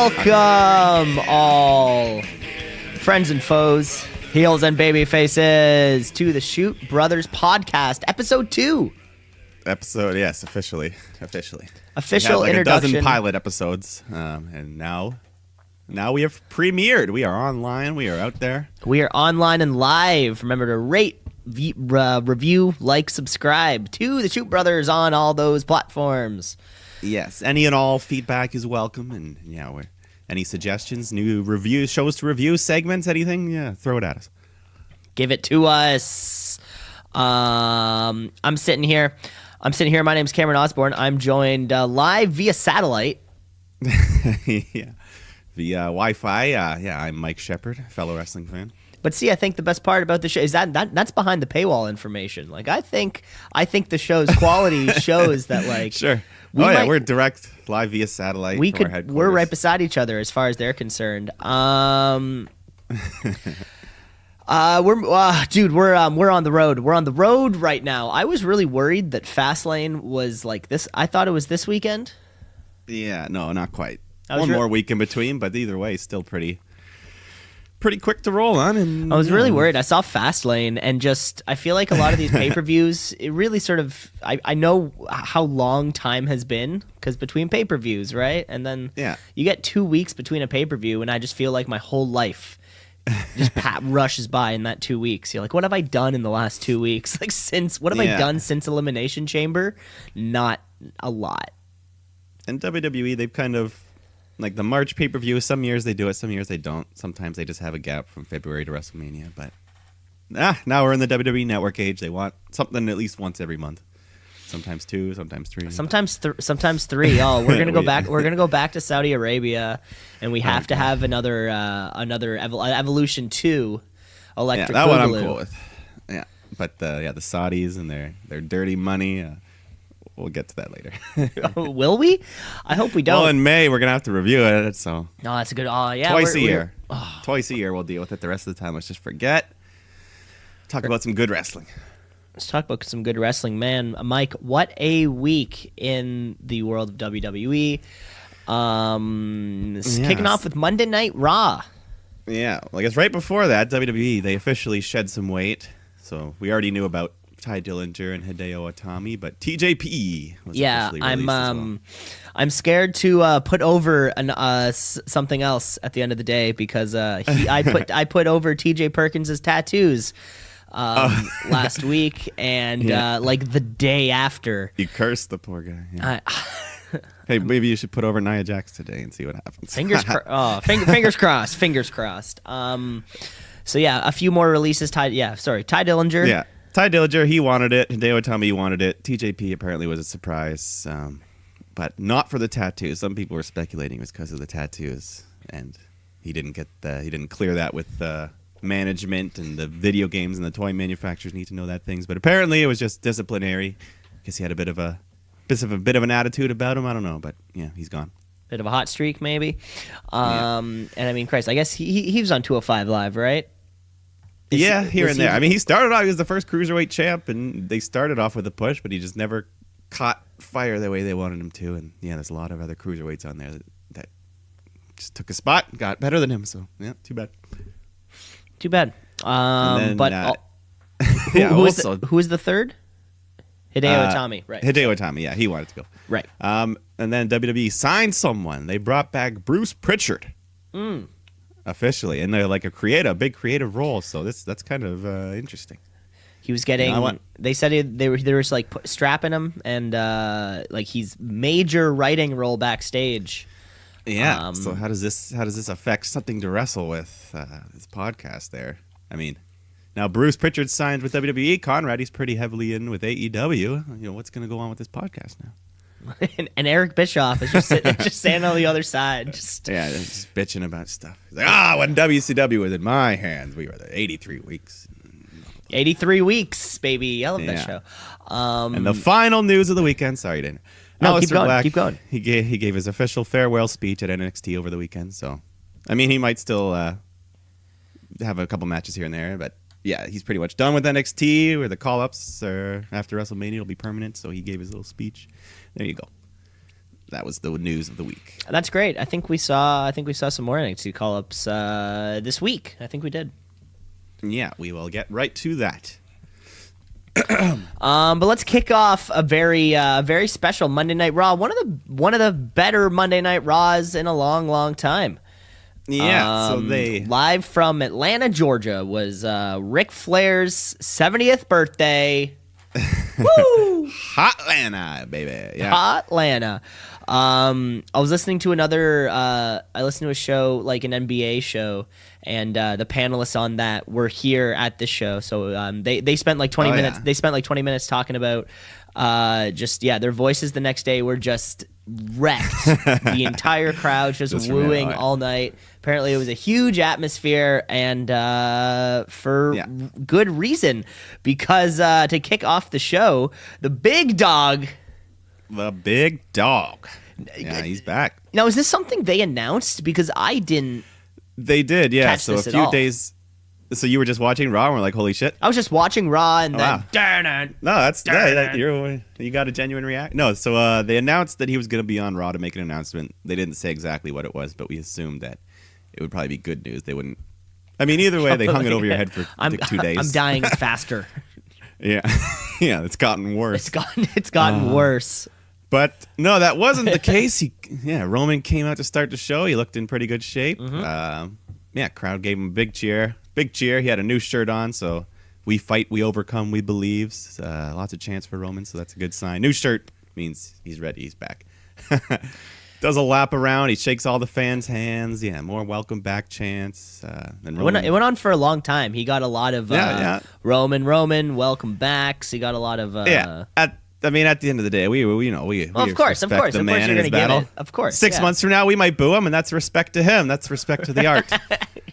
Welcome, all friends and foes, heels and baby faces, to the Shoot Brothers podcast, episode 2. Yes, officially. Official we had introduction. a dozen pilot episodes, and now we have premiered. We are online. We are out there. We are online and live. Remember to rate, review, like, subscribe to the Shoot Brothers on all those platforms. Yes, any and all feedback is welcome, and any suggestions, new reviews, shows to review, segments, anything, throw it at us. Give it to us. I'm sitting here. My name's Cameron Osborne. I'm joined live via satellite. Yeah, via Wi-Fi. I'm Mike Shepard, fellow wrestling fan. But see, I think the best part about the show is that's behind the paywall information. Like, I think the show's quality shows that, like, sure. We're direct live via satellite. We're right beside each other as far as they're concerned. We're on the road. We're on the road right now. I was really worried that Fastlane was like this. I thought it was this weekend. Yeah, no, not quite. One more week in between, but either way, still pretty quick to roll on. And I was really worried. I saw Fastlane, and I feel like a lot of these pay-per-views, it really sort of, I know how long time has been, because between pay-per-views, right? And then you get 2 weeks between a pay-per-view, and I just feel like my whole life just rushes by in that 2 weeks. You're like, what have I done in the last 2 weeks? Like, what have I done since Elimination Chamber? Not a lot. And WWE, they've kind of, like the March pay-per-view, some years they do it, some years they don't. Sometimes they just have a gap from February to WrestleMania. But now we're in the WWE Network age. They want something at least once every month. Sometimes 2, sometimes 3. Sometimes 3. Oh, we're gonna go back. We're gonna go back to Saudi Arabia, and we have to have another Evolution 2 Electric. Yeah, that one I'm cool with. Yeah, but the Saudis and their dirty money. We'll get to that later. Will we? I hope we don't. Well, in May, we're going to have to review it. So no, that's a good... Oh, yeah. Twice a year. Twice a year we'll deal with it. The rest of the time, let's just forget. Talk about some good wrestling. Let's talk about some good wrestling. Man, Mike, what a week in the world of WWE. Kicking off with Monday Night Raw. Yeah, well, I guess right before that, WWE, they officially shed some weight. So we already knew about Ty Dillinger and Hideo Itami, but TJP was officially released as well. I'm scared to put over something else at the end of the day, because I put over TJ Perkins' tattoos last week, and like the day after. You cursed the poor guy. Yeah. Hey, maybe you should put over Nia Jax today and see what happens. Fingers crossed. Fingers crossed. So yeah, a few more releases. Ty Dillinger. Yeah. Ty Dillinger, he wanted it. Hideo Itami, he wanted it. TJP apparently was a surprise, but not for the tattoos. Some people were speculating it was because of the tattoos, and he didn't clear that with management, and the video games and the toy manufacturers need to know that things. But apparently it was just disciplinary. I guess he had a bit of an attitude about him. I don't know, but yeah, he's gone. Bit of a hot streak, maybe. And I mean, Christ, I guess he was on 205 Live, right? Here and there. I mean, he started off, he was the first Cruiserweight champ, and they started off with a push, but he just never caught fire the way they wanted him to. And yeah, there's a lot of other Cruiserweights on there that just took a spot, got better than him. So yeah, too bad. Who was the third? Hideo Itami, right? Hideo Itami, yeah, he wanted to go. Right. And then WWE signed someone. They brought back Bruce Prichard. Officially, and they're like a big creative role, so that's kind of interesting. He was getting. They said they were just like strapping him, and like he's major writing role backstage. Yeah. So how does this affect something to wrestle with this podcast? There, I mean, now Bruce Prichard signed with WWE. Conrad, he's pretty heavily in with AEW. You know, what's going to go on with this podcast now? and Eric Bischoff is just standing on the other side. Just bitching about stuff. He's like, when WCW was in my hands, we were there 83 weeks. 83 weeks, baby. I love that show. And the final news of the weekend. Sorry, Dana. No, keep going. He gave his official farewell speech at NXT over the weekend. So, I mean, he might still have a couple matches here and there, but yeah, he's pretty much done with NXT, where the call-ups after WrestleMania will be permanent. So he gave his little speech. There you go. that was the news of the week. That's great. I think we saw some more NXT call-ups this week. I think we did. Yeah, we will get right to that. But let's kick off a very special Monday Night Raw. One of the better Monday Night Raws in a long time. Yeah, so they live from Atlanta, Georgia was Ric Flair's 70th birthday. Woo! Hotlanta, baby. Yeah. Hotlanta. I was listening to I listened to a show, like an NBA show, and the panelists on that were here at the show. So they spent like 20 minutes. Yeah. They spent like 20 minutes talking about their voices the next day were just wrecked. The entire crowd just wooing all night. Apparently, it was a huge atmosphere, and for good reason, because to kick off the show, the big dog. The big dog. Yeah, he's back. Now, is this something they announced? Because I didn't. They did, yeah. Catch so this a few days. So you were just watching Raw and we're like, holy shit. I was just watching Raw and then. Wow. No, that's you got a genuine reaction. No, so they announced that he was going to be on Raw to make an announcement. They didn't say exactly what it was, but we assumed that it would probably be good news. They wouldn't. I mean, either way, they hung it over your head for 2 days. I'm dying faster. Yeah, yeah, it's gotten worse. It's gotten worse. But no, that wasn't the case. Roman came out to start the show. He looked in pretty good shape. Mm-hmm. Crowd gave him a big cheer. Big cheer. He had a new shirt on, so we fight, we overcome, we believe. Lots of chants for Roman, so that's a good sign. New shirt means he's ready. He's back. Does a lap around. He shakes all the fans' hands. Yeah, more welcome back chants. It went on for a long time. He got a lot of Roman, welcome backs. He got a lot of at the end of the day, we of course, respect the man in his battle. Of course, 6 months from now, we might boo him, and that's respect to him. That's respect to the art.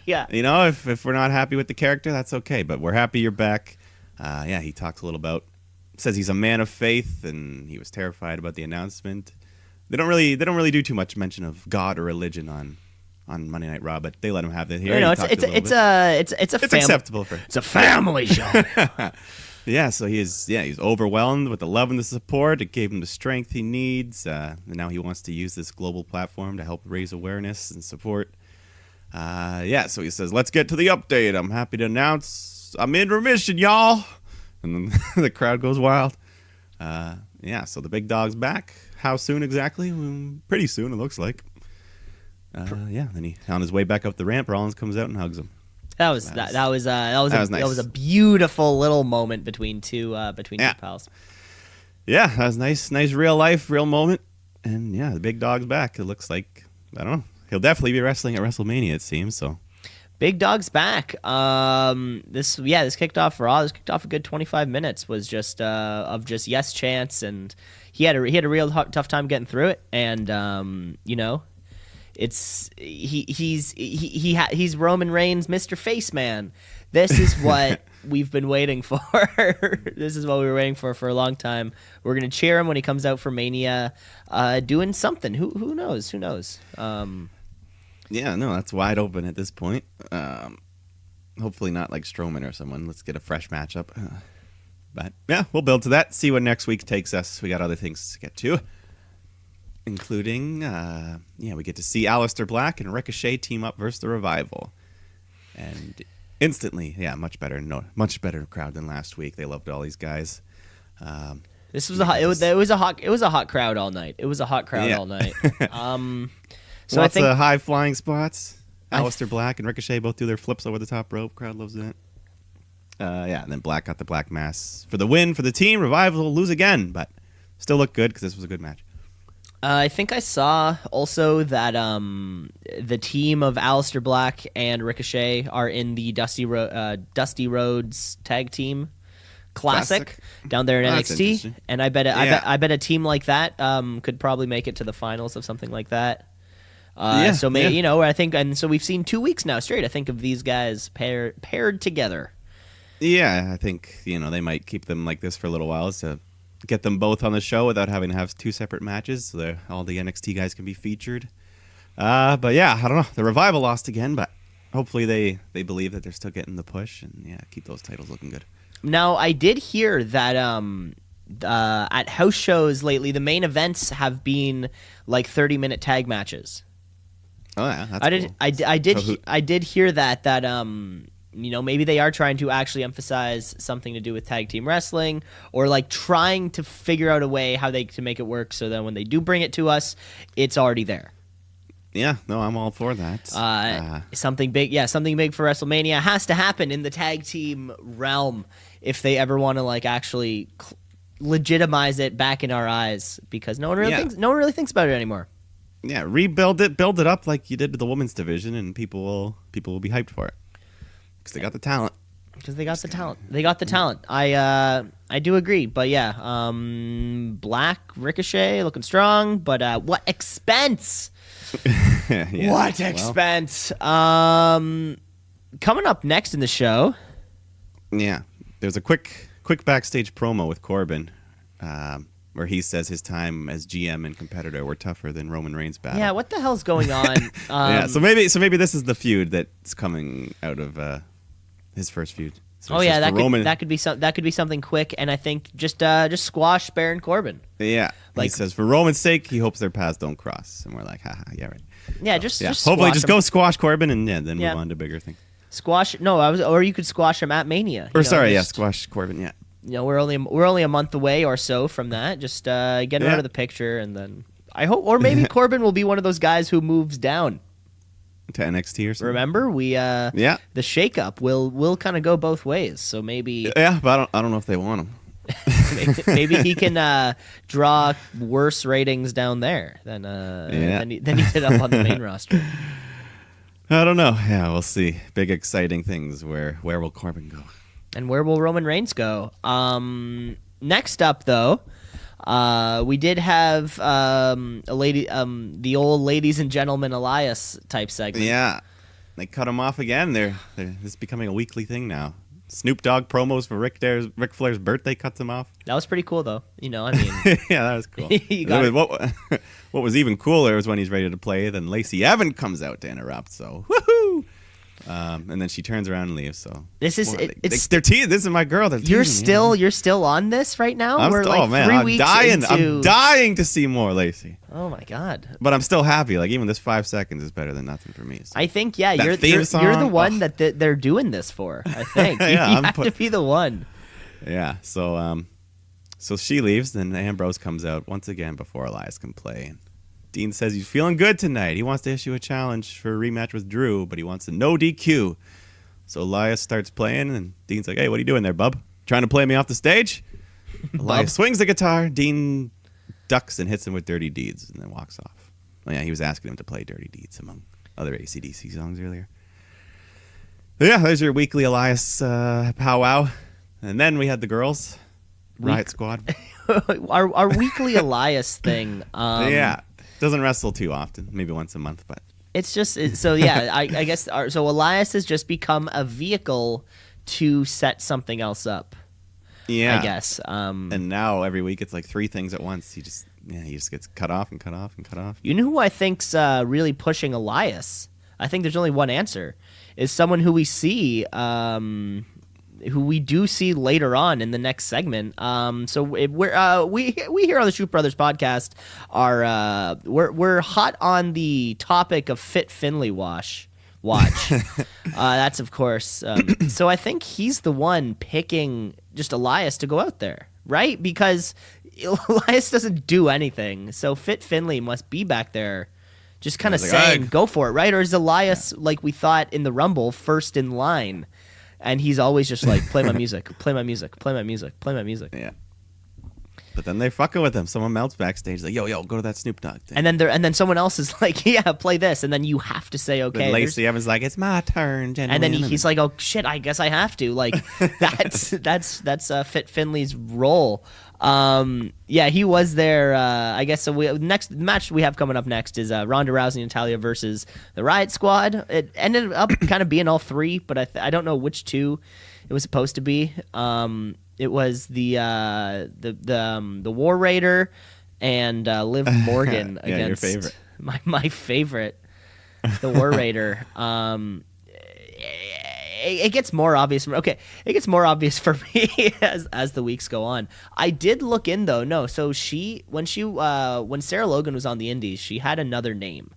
Yeah, if we're not happy with the character, that's okay. But we're happy you're back. He talked a little about. Says he's a man of faith, and he was terrified about the announcement. They don't really do too much mention of God or religion on Monday Night Raw, but they let him have it here. It's acceptable for. It's a family show. Yeah, so he's overwhelmed with the love and the support. It gave him the strength he needs. And now he wants to use this global platform to help raise awareness and support. So he says, let's get to the update. I'm happy to announce I'm in remission, y'all. And then the crowd goes wild. So the big dog's back. How soon exactly? Pretty soon, it looks like. Then he on his way back up the ramp, Rollins comes out and hugs him. That was nice. That was a beautiful little moment between two pals. Yeah, that was nice real life, real moment. And the big dog's back. It looks like, I don't know, he'll definitely be wrestling at WrestleMania, it seems. So big dog's back. This kicked off Raw. This kicked off a good 25 minutes. Was just yes chants, and he had a real tough time getting through it. And he's Roman Reigns, Mr. Face Man. This is what we've been waiting for. This is what we were waiting for a long time. We're gonna cheer him when he comes out for Mania, doing something. Who knows? Who knows? That's wide open at this point. Hopefully not like Strowman or someone. Let's get a fresh matchup. But we'll build to that. See what next week takes us. We got other things to get to. Including, we get to see Aleister Black and Ricochet team up versus the Revival, and instantly, much better crowd than last week. They loved all these guys. This was it was a hot crowd all night. It was a hot crowd all night. So lots of high flying spots. Aleister Black and Ricochet both do their flips over the top rope. Crowd loves that. And then Black got the black mass for the win for the team. Revival will lose again, but still look good because this was a good match. I think I saw also that the team of Aleister Black and Ricochet are in the Dusty Rhodes Tag Team Classic down there in NXT, and I bet a team like that could probably make it to the finals of something like that. So maybe I think, and so we've seen 2 weeks now straight. I think of these guys paired together. Yeah, I think they might keep them like this for a little while to get them both on the show without having to have 2 separate matches, so all the NXT guys can be featured. I don't know. The Revival lost again, but hopefully they believe that they're still getting the push and keep those titles looking good. Now, I did hear that at house shows lately, the main events have been like 30-minute tag matches. Oh yeah, that's cool. I did hear that maybe they are trying to actually emphasize something to do with tag team wrestling, or like trying to figure out a way how they can make it work so that when they do bring it to us, it's already there. Yeah, no, I'm all for that. Something big for WrestleMania has to happen in the tag team realm if they ever want to like actually legitimize it back in our eyes, because no one really thinks about it anymore. Yeah, build it up like you did to the women's division, and people will be hyped for it because they got the talent. They got the talent. I do agree, but yeah, Black Ricochet looking strong, but what expense? Yeah. What expense? Coming up next in the show. Yeah, there's a quick backstage promo with Corbin, where he says his time as GM and competitor were tougher than Roman Reigns' battle. Yeah, what the hell's going on? Yeah, so maybe this is the feud that's coming out of his first feud. So that could be something quick, and I think just squash Baron Corbin. Yeah, he says for Roman's sake, he hopes their paths don't cross, and we're like, haha, yeah, right. Yeah, just hopefully just go squash Corbin, and then move on to bigger things. Or you could squash him at Mania. Squash Corbin. Yeah. We're only a month away or so from that. Just get him out of the picture, and then I hope, or maybe Corbin will be one of those guys who moves down to NXT or something. Remember, the shakeup will kind of go both ways. So maybe but I don't know if they want him. maybe he can draw worse ratings down there than he did up on the main roster. I don't know. Yeah, we'll see. Big exciting things. Where will Corbin go? And where will Roman Reigns go? Next up, though, we did have the old ladies and gentlemen Elias type segment. Yeah, they cut him off again. This is becoming a weekly thing now. Snoop Dogg promos for Ric Flair's birthday cuts him off. That was pretty cool, though. Yeah, that was cool. What was even cooler was when he's ready to play, then Lacey Evans comes out to interrupt. So woohoo! And then she turns around and leaves. So this is they're teasing. This is my girl. You're still on this right now. I'm 3 weeks I'm dying to see more Lacey. Oh my god! But I'm still happy. Like even this 5 seconds is better than nothing for me. So. I think you're the one that they're doing this for. I think you have to be the one. Yeah. So she leaves. Then Ambrose comes out once again before Elias can play. Dean says he's feeling good tonight. He wants to issue a challenge for a rematch with Drew, but he wants a no DQ. So Elias starts playing, and Dean's like, hey, what are you doing there, bub? Trying to play me off the stage? Elias swings the guitar. Dean ducks and hits him with Dirty Deeds and then walks off. Well, yeah, he was asking him to play Dirty Deeds among other AC/DC songs earlier. But yeah, there's your weekly Elias powwow. And then we had the girls, Riot Squad. our weekly Elias thing. Doesn't wrestle too often, maybe once a month, but it's just I guess Elias has just become a vehicle to set something else up. Yeah, I guess. And now every week it's like 3 things at once. He just gets cut off and cut off and cut off. You know who I think's really pushing Elias? I think there's only one answer. Is someone who we see. Who we do see later on in the next segment. So we here on the Shoot Brothers podcast are we're hot on the topic of Fit Finlay watch. That's of course. So I think he's the one picking just Elias to go out there, right? Because Elias doesn't do anything. So Fit Finlay must be back there, just kind of saying, "Go for it," right? Or is Elias like we thought in the Rumble, first in line? And he's always just like, play my music, play my music, play my music, play my music. Yeah. But then they're fucking with him. Someone melts backstage like, yo, go to that Snoop Dogg thing. And then someone else is like, yeah, play this. And then you have to say, okay. Then Lacey Evans like, it's my turn. And then he's like, oh shit, I guess I have to. Like that's Fit Finlay's role. He was there. I guess so. Next match we have coming up next is Ronda Rousey and Natalya versus the Riot Squad. It ended up kind of being all 3, but I don't know which 2 it was supposed to be. It was the War Raider and Liv Morgan against your favorite. My favorite, the War Raider. it gets more obvious. It gets more obvious for me as the weeks go on. I did look in though. No, so when Sarah Logan was on the Indies, she had another name.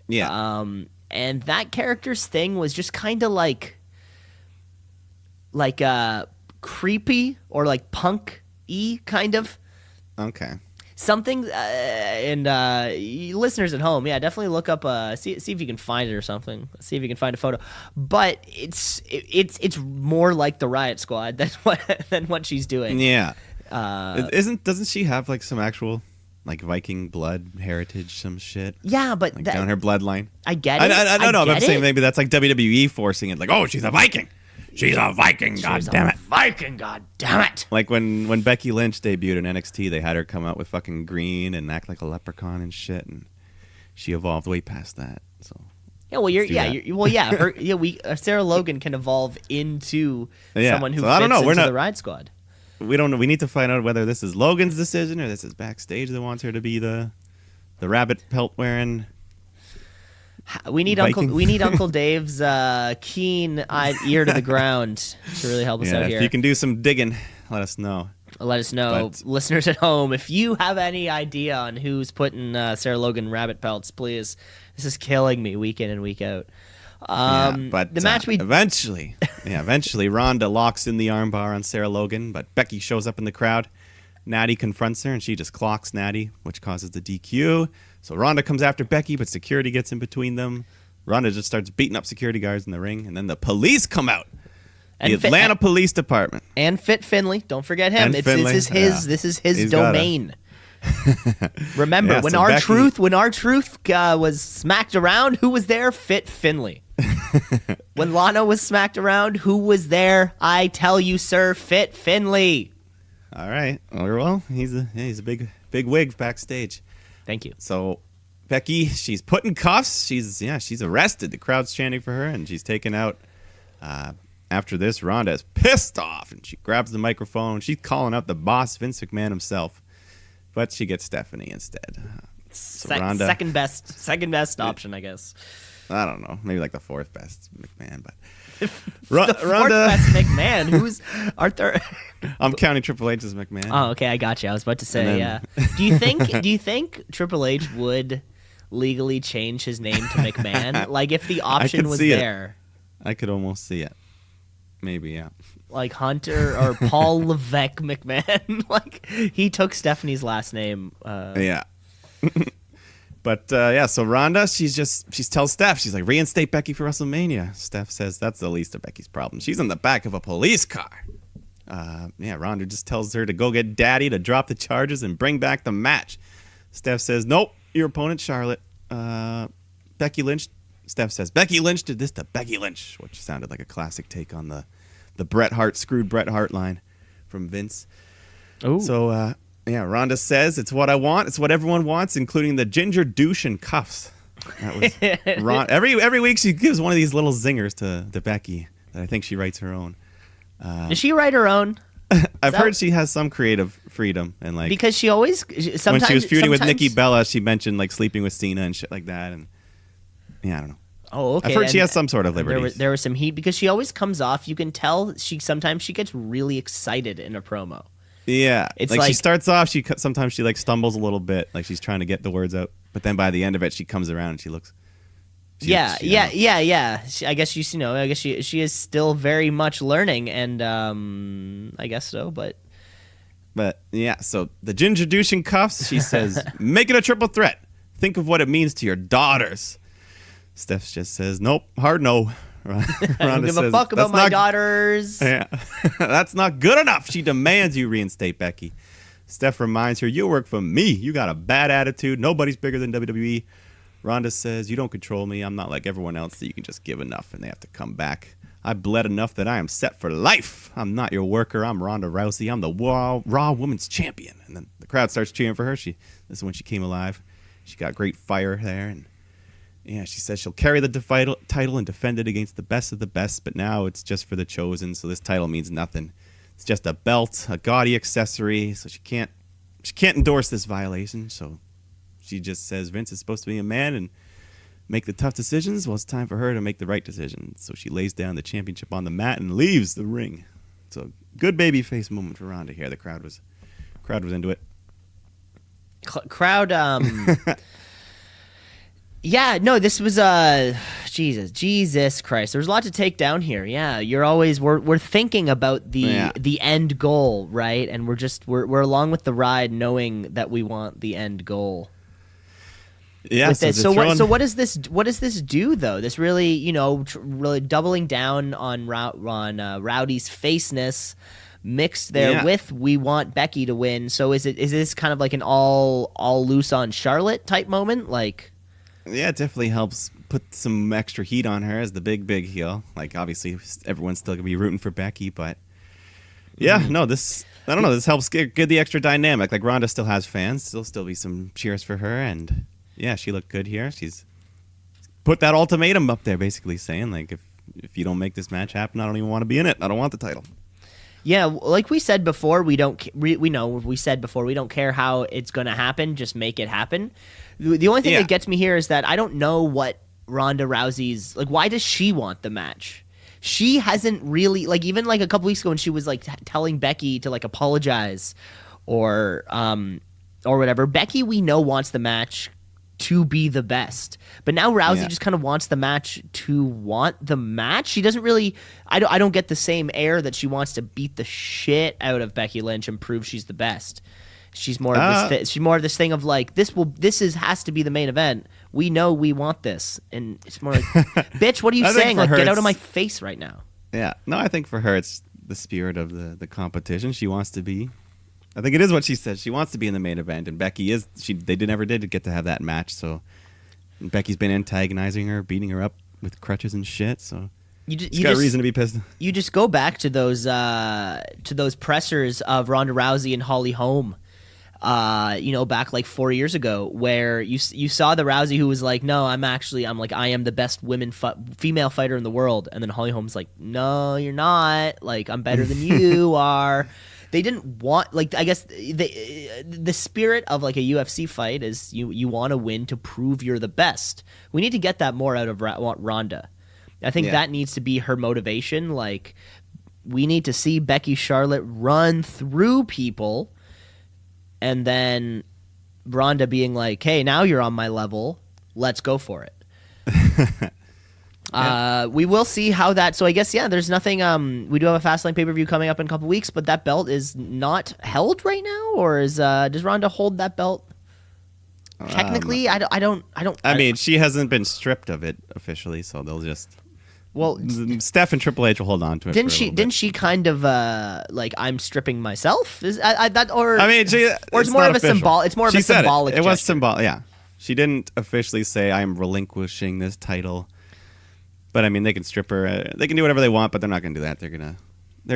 Yeah. And that character's thing was just kind of like creepy or like punk-y kind of. Okay. Something, and listeners at home, yeah, definitely look up, see if you can find it or something. See if you can find a photo. But it's more like the Riot Squad than what she's doing. Yeah. Doesn't she have like some actual like Viking blood heritage, some shit? Yeah, but like down her bloodline. I get it. I don't know. I'm saying maybe that's like WWE forcing it. Like, oh, she's a Viking. She's a Viking, goddammit. Viking, goddammit. Like when Becky Lynch debuted in NXT, they had her come out with fucking green and act like a leprechaun and shit, and she evolved way past that. So Sarah Logan can evolve into someone who fits into the Riot Squad. We don't know. We need to find out whether this is Logan's decision or this is backstage that wants her to be the rabbit pelt wearing. We need Uncle Dave's keen-eyed ear to the ground to really help us out here. If you can do some digging, let us know. Listeners at home, if you have any idea on who's putting Sarah Logan rabbit pelts, please. This is killing me week in and week out. But the match eventually Ronda locks in the armbar on Sarah Logan, but Becky shows up in the crowd. Natty confronts her, and she just clocks Natty, which causes the DQ. So Ronda comes after Becky, but security gets in between them. Ronda just starts beating up security guards in the ring, and then the police come out. The Atlanta Police Department. And Fit Finley. Don't forget him. This is his domain. Remember, when our truth was smacked around, who was there? Fit Finley. When Lana was smacked around, who was there? I tell you, sir, Fit Finley. All right. Well, he's a big wig backstage. Thank you. So Becky, she's put in cuffs. She's arrested. The crowd's chanting for her, and she's taken out. After this, Ronda is pissed off, and she grabs the microphone. She's calling out the boss, Vince McMahon himself, but she gets Stephanie instead. So Ronda, second best option, I guess. I don't know, maybe like the fourth best McMahon, but the fourth best McMahon. Who's our third? I'm counting Triple H as McMahon. Oh, okay, I got you. I was about to say, yeah. Do you think Triple H would legally change his name to McMahon? Like if the option was there. I could almost see it. Maybe, yeah. Like Hunter or Paul Levesque McMahon. Like he took Stephanie's last name. Yeah. But so Ronda, she tells Steph, she's like, reinstate Becky for WrestleMania. Steph says that's the least of Becky's problem. She's in the back of a police car. Ronda just tells her to go get Daddy to drop the charges and bring back the match. Steph says, nope, your opponent, Charlotte. Becky Lynch. Steph says, Becky Lynch did this to Becky Lynch, which sounded like a classic take on the Bret Hart, screwed Bret Hart line from Vince. Ooh. So, Ronda says, it's what I want. It's what everyone wants, including the ginger douche and cuffs. That was Ron. Every week she gives one of these little zingers to Becky that I think she writes her own. Does she write her own? I've heard she has some creative freedom and like because she always sometimes when she was feuding with Nikki Bella, she mentioned like sleeping with Cena and shit like that, and I don't know. Oh, okay. I've heard she has some sort of liberty. There was some heat because she always comes off. You can tell sometimes she gets really excited in a promo. Yeah, it's like she starts off. Sometimes she like stumbles a little bit, like she's trying to get the words out, but then by the end of it, she comes around and she looks. Yeah. I guess she is still very much learning, and I guess so, but yeah. So the ginger douche and cuffs. She says, "Make it a triple threat. Think of what it means to your daughters." Steph just says, "Nope, hard no." I don't give a fuck about my daughters. Yeah, that's not good enough. She demands you reinstate Becky. Steph reminds her, "You work for me. You got a bad attitude. Nobody's bigger than WWE." Ronda says, "You don't control me. I'm not like everyone else that you can just give enough and they have to come back. I bled enough that I am set for life. I'm not your worker. I'm Ronda Rousey. I'm the Raw Women's Champion." And then the crowd starts cheering for her. This is when she came alive. She got great fire there, and she says she'll carry the title and defend it against the best of the best, but now it's just for the chosen, so this title means nothing. It's just a belt, a gaudy accessory, so she can't endorse this violation, so she just says Vince is supposed to be a man, and make the tough decisions. Well, it's time for her to make the right decision. So she lays down the championship on the mat and leaves the ring. So good babyface moment for Ronda here. The crowd was into it. Crowd. Yeah, no, this was Jesus Christ. There's a lot to take down here. Yeah, we're thinking about the end goal, right? And we're along with the ride, knowing that we want the end goal. Yeah. So what does this do though? This really, really doubling down on Rowdy's faceness, mixed there with we want Becky to win. So is this kind of like an all loose on Charlotte type moment, like? Yeah, it definitely helps put some extra heat on her as the big heel. Like, obviously, everyone's still going to be rooting for Becky, but this helps get the extra dynamic. Like, Ronda still has fans. There'll still be some cheers for her, and yeah, she looked good here. She's put that ultimatum up there, basically saying, like, if you don't make this match happen, I don't even want to be in it. I don't want the title. Yeah, like we said before, we don't care how it's going to happen, just make it happen. The only thing that gets me here is that I don't know what Ronda Rousey's, like, why does she want the match? She hasn't really, like, even like a couple weeks ago when she was like telling Becky to like apologize or whatever. Becky, we know, wants the match to be the best, but now Rousey just kind of wants the match to want the match. She doesn't really. I don't get the same air that she wants to beat the shit out of Becky Lynch and prove she's the best. She's more of this. She's more of this thing of like this has to be the main event. We know we want this, and it's more like, bitch, what are you saying? Like, get out of my face right now. Yeah, no, I think for her it's the spirit of the competition. She wants to be. I think it is what she said. She wants to be in the main event, and Becky is. They never did get to have that match. So Becky's been antagonizing her, beating her up with crutches and shit. So she's got reason to be pissed. You just go back to those pressers of Ronda Rousey and Holly Holm. Back like 4 years ago, where you saw the Rousey who was like, no, I am the best female fighter in the world, and then Holly Holm's like, no, you're not. Like, I'm better than you are. They didn't want, like, I guess the spirit of like a UFC fight is you want to win to prove you're the best. We need to get that more out of Ronda. I think that needs to be her motivation. Like, we need to see Becky Charlotte run through people, and then Ronda being like, hey, now you're on my level. Let's go for it. We will see how that. So I guess there's nothing. We do have a Fastlane pay-per-view coming up in a couple weeks, but that belt is not held right now, or does Ronda hold that belt? Technically, I don't. I mean, she hasn't been stripped of it officially, so they'll just. Well, Steph and Triple H will hold on to it. Didn't she kind of like, I'm stripping myself? Or it's more of official. a symbol. It's more of a symbolic. It was symbolic. Yeah, she didn't officially say I'm relinquishing this title. But I mean, they can strip her. They can do whatever they want, but they're not going to do that. They're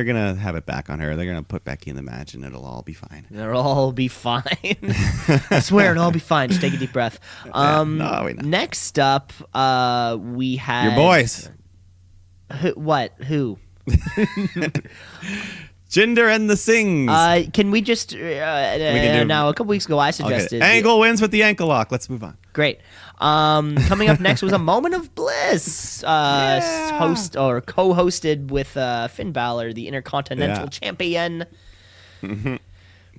gonna have it back on her. They're gonna put Becky in the match, and it'll all be fine. It'll all be fine. I swear, it'll all be fine. Just take a deep breath. Next up, we had your boys. Who? Jinder and the Sings. Can we just now? A couple weeks ago, I suggested Angle wins with the ankle lock. Let's move on. Great. Coming up next was a Moment of Bliss, co-hosted with Finn Balor, the Intercontinental Champion.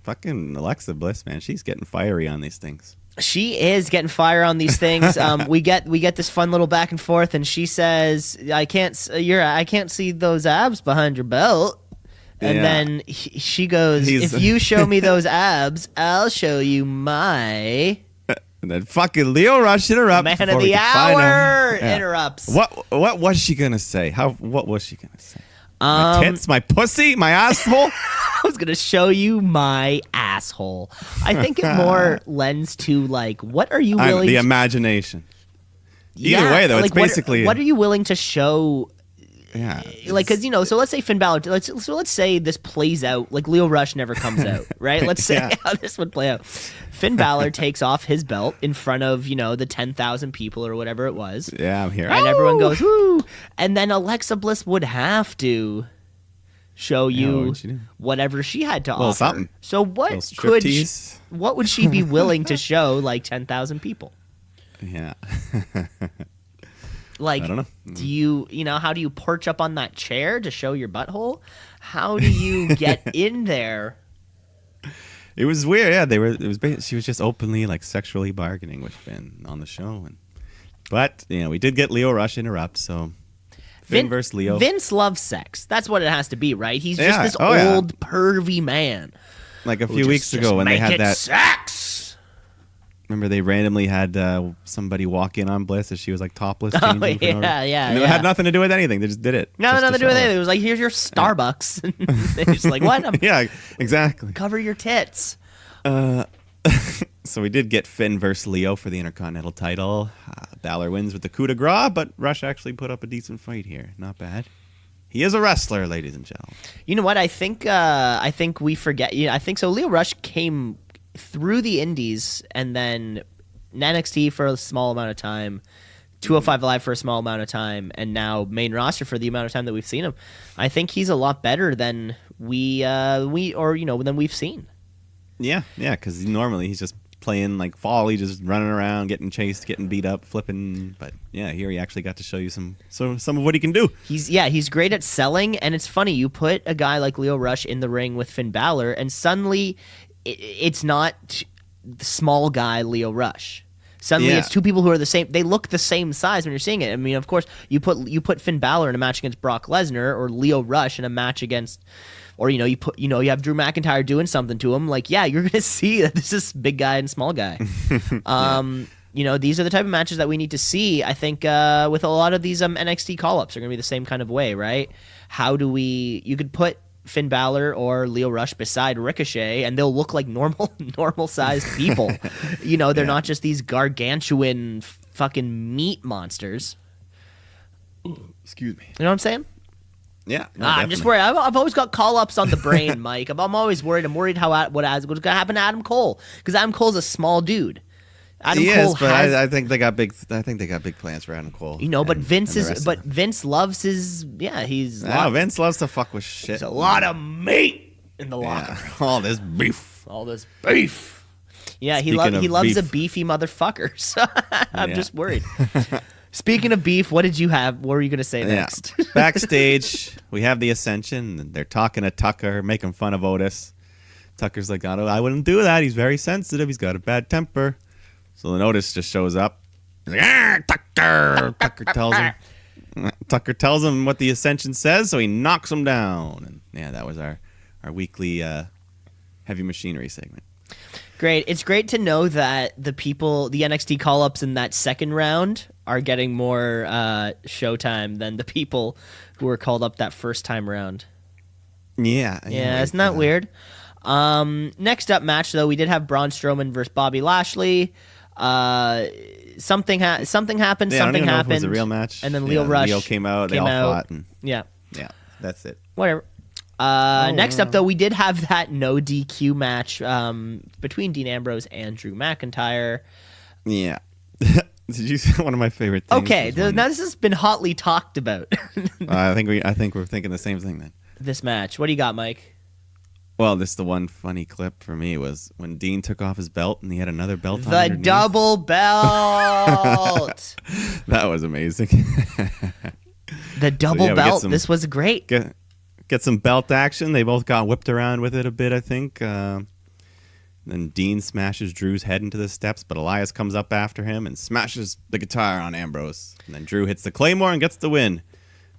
Fucking Alexa Bliss, man, she's getting fiery on these things. She is getting fire on these things. We get this fun little back and forth, and she says, I can't see those abs behind your belt." And then she goes, "If you show me those abs, I'll show you my." And then fucking Leo Rush interrupts. Man of the hour interrupts. What was she gonna say? What was she gonna say? My tits, my pussy, my asshole. I was gonna show you my asshole. I think it more lends to like, what are you willing? The imagination. Either way, though, like, it's basically what are you willing to show? Yeah, like, because so let's say Finn Balor. Let's say this plays out. Like, Leo Rush never comes out, right? Let's say how this would play out. Finn Balor takes off his belt in front of the 10,000 people or whatever it was. Yeah, I'm here. And everyone goes woo. And then Alexa Bliss would have to show you whatever she had to offer. Something. So what would she be willing to show like 10,000 people? Yeah. Like, I don't know. do you know, how do you perch up on that chair to show your butthole? How do you get in there? It was weird. Yeah, she was just openly like sexually bargaining with Finn on the show, but we did get Lio Rush interrupt. So Finn versus Lio. Vince loves sex. That's what it has to be, right? He's just this old pervy man. Like a few weeks ago when they had that sex. Remember they randomly had somebody walk in on Bliss as she was like topless. Oh yeah. And it had nothing to do with anything. They just did it. Nothing to do with anything. It was like, here's your Starbucks. They're just like, what? Yeah, exactly. Cover your tits. So we did get Finn versus Lio for the Intercontinental title. Balor wins with the coup de grace, but Rush actually put up a decent fight here. Not bad. He is a wrestler, ladies and gentlemen. You know what? I think we forget. I think so. Lio Rush came through the Indies and then NXT for a small amount of time, 205 Live for a small amount of time, and now main roster for the amount of time that we've seen him. I think he's a lot better than than we've seen. Yeah, because normally he's just playing like Foley, just running around, getting chased, getting beat up, flipping. But yeah, here he actually got to show you some of what he can do. He's great at selling, and it's funny. You put a guy like Lio Rush in the ring with Finn Balor, and suddenly it's not the small guy Lio Rush. Suddenly it's two people who are the same. They look the same size when you're seeing it. I mean, of course, you put Finn Balor in a match against Brock Lesnar, or Lio Rush in a match against, or you have Drew McIntyre doing something to him. Like, yeah, you're gonna see that this is big guy and small guy. These are the type of matches that we need to see. I think with a lot of these NXT call-ups are gonna be the same kind of way, right? You could put Finn Balor or Lio Rush beside Ricochet, and they'll look like normal sized people. They're not just these gargantuan fucking meat monsters. Excuse me. You know what I'm saying? Yeah. No, I'm just worried. I've always got call-ups on the brain, Mike. I'm always worried. I'm worried what's going to happen to Adam Cole, because Adam Cole's a small dude. I think they got big plans for Adam Cole. But Vince loves his. Yeah, Vince loves to fuck with shit. There's a lot of meat in the locker room. All this beef. Yeah, he loves a beefy motherfucker. So I'm just worried. Speaking of beef, what did you have? What were you going to say next? Backstage, we have the Ascension, and they're talking to Tucker, making fun of Otis. Tucker's like, I wouldn't do that. He's very sensitive. He's got a bad temper. So then Otis just shows up. He's like, Tucker! Tucker tells him what the Ascension says, so he knocks him down. And yeah, that was our weekly heavy machinery segment. Great. It's great to know that the NXT call-ups in that second round are getting more showtime than the people who were called up that first time round. Yeah. Isn't that weird? Next up match, though, we did have Braun Strowman versus Bobby Lashley. Something happened. Something happened. It was a real match. And then Lio Rush came out. They all fought. And, yeah, that's it. Whatever. Next up, though, we did have that no DQ match between Dean Ambrose and Drew McIntyre. Yeah. Did you see one of my favorite things? Okay, now this has been hotly talked about. I think we're thinking the same thing then. This match. What do you got, Mike? Well, the one funny clip for me was when Dean took off his belt and he had another belt on the underneath. Double belt. That was amazing. The double belt. This was great. Get some belt action. They both got whipped around with it a bit, I think. Then Dean smashes Drew's head into the steps, but Elias comes up after him and smashes the guitar on Ambrose. And then Drew hits the Claymore and gets the win.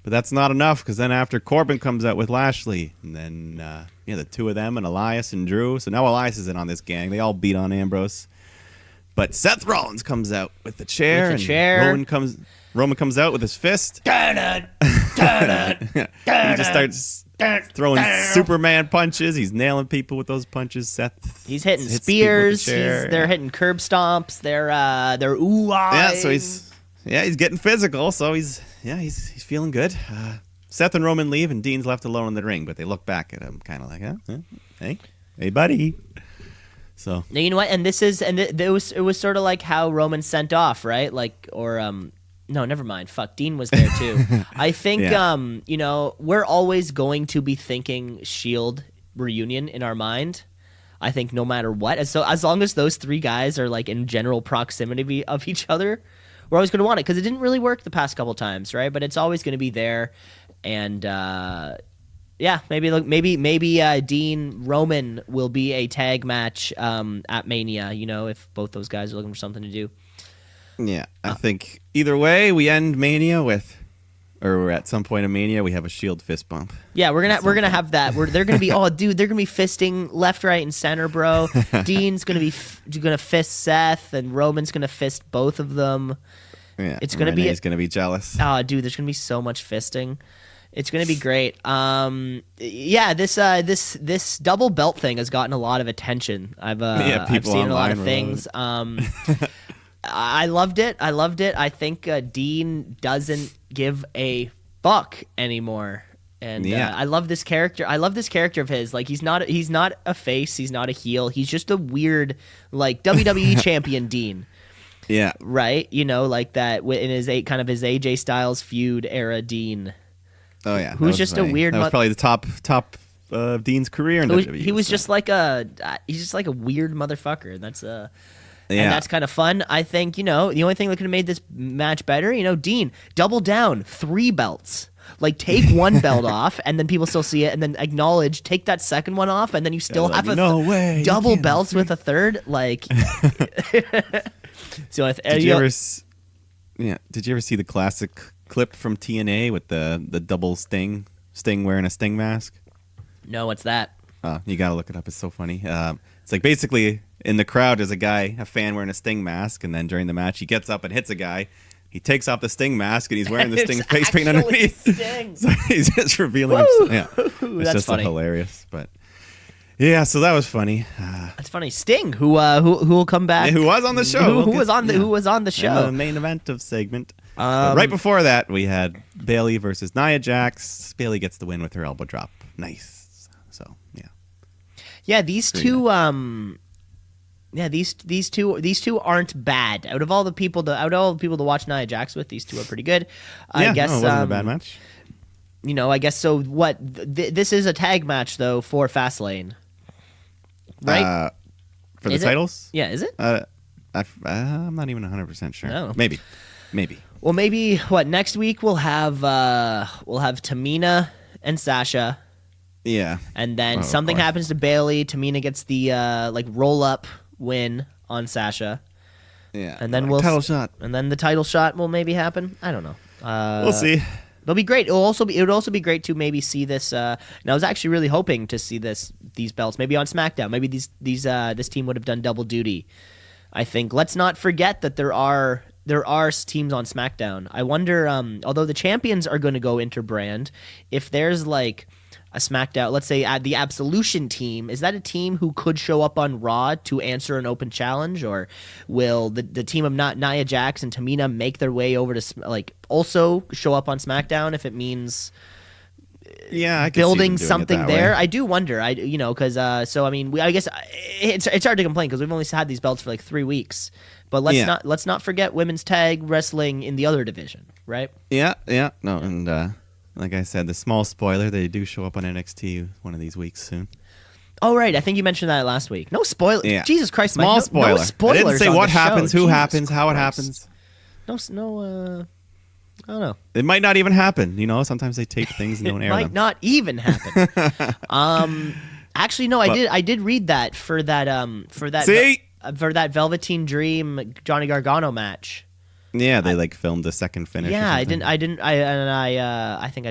But that's not enough, because then after Corbin comes out with Lashley, and then the two of them and Elias and Drew. So now Elias is in on this gang. They all beat on Ambrose. But Seth Rollins comes out with the chair. Roman comes out with his fist. He just starts throwing Superman punches. He's nailing people with those punches. He's hitting spears. They're hitting curb stomps. They're ooh-ahs. Yeah, so he's getting physical. So he's feeling good. Seth and Roman leave, and Dean's left alone in the ring. But they look back at him, kind of like, hey, buddy. So now, you know what? And it was sort of like how Roman sent off, right? No, never mind. Fuck, Dean was there too. I think we're always going to be thinking Shield reunion in our mind. I think no matter what. And so as long as those three guys are like in general proximity of each other, we're always going to want it because it didn't really work the past couple times, right? But it's always going to be there. And maybe Dean Roman will be a tag match at Mania. If both those guys are looking for something to do. Yeah, I think either way we end Mania with. Or we're at some point in Mania, we have a Shield fist bump. Yeah, we're gonna have that. They're gonna be they're gonna be fisting left, right, and center, bro. Dean's gonna be gonna fist Seth, and Roman's gonna fist both of them. Yeah, it's gonna be. He's gonna be jealous. Oh, dude, there's gonna be so much fisting. It's gonna be great. This double belt thing has gotten a lot of attention. I've seen a lot of things. I loved it. I think Dean doesn't give a fuck anymore, and I love this character. I love this character of his. Like he's not a face. He's not a heel. He's just a weird like WWE champion Dean. Yeah. Right. Like that in his kind of his AJ Styles feud era Dean. Oh yeah. Who's just funny. a weird. That was probably the top of Dean's career in WWE. He was just like a weird motherfucker. And that's kind of fun. I think, the only thing that could have made this match better, Dean, double down, 3 belts. Like, take one belt off, and then people still see it, and then acknowledge, take that second one off, and then you still have double belts with a third. Like, so did you ever see the classic clip from TNA with the double Sting wearing a Sting mask? No, what's that? You gotta look it up. It's so funny. It's like basically in the crowd there's a fan wearing a Sting mask, and then during the match he gets up and hits a guy. He takes off the Sting mask and he's wearing the Sting face paint underneath. So he's just revealing himself. Yeah, it's just funny. Hilarious. But yeah, so that was funny. That's funny. Sting, who will come back? Who was on the show? Who was on the show? In the main event of segment. Right before that, we had Bayley versus Nia Jax. Bayley gets the win with her elbow drop. Nice. So yeah. Yeah, these two. These two aren't bad. Out of all the people to watch Nia Jax with, these two are pretty good. I guess it wasn't a bad match. I guess so. What this is a tag match though for Fastlane, right? For the titles? Yeah, is it? I'm not even 100% sure. No. Maybe. Well, maybe next week we'll have Tamina and Sasha. Yeah. And then something happens to Bayley. Tamina gets the roll up win on Sasha. Yeah. And then title shot. And then the title shot will maybe happen. I don't know. We'll see. It'll be great. It would also be great to maybe see this. And I was actually really hoping to see these belts maybe on SmackDown. Maybe this team would have done double duty. I think let's not forget that there are teams on SmackDown. I wonder, although the champions are going to go interbrand, if there's like a SmackDown, let's say the Absolution team, is that a team who could show up on Raw to answer an open challenge, or will the team of Nia Jax and Tamina make their way over to also show up on SmackDown if it means building something there? Way. I do wonder. Because I guess it's hard to complain because we've only had these belts for like 3 weeks. But let's not forget women's tag wrestling in the other division, right? Yeah. No, and like I said, the small spoiler, they do show up on NXT one of these weeks soon. Oh, right. I think you mentioned that last week. No spoiler. Yeah. Jesus Christ, small spoiler. No spoilers. I didn't say what happens, who happens, how it happens. No. I don't know. It might not even happen. Sometimes they tape things and don't air them. It might not even happen. Actually, no. I did read that for that. See? For that Velveteen Dream Johnny Gargano match. Yeah, they filmed the second finish. Yeah, I think I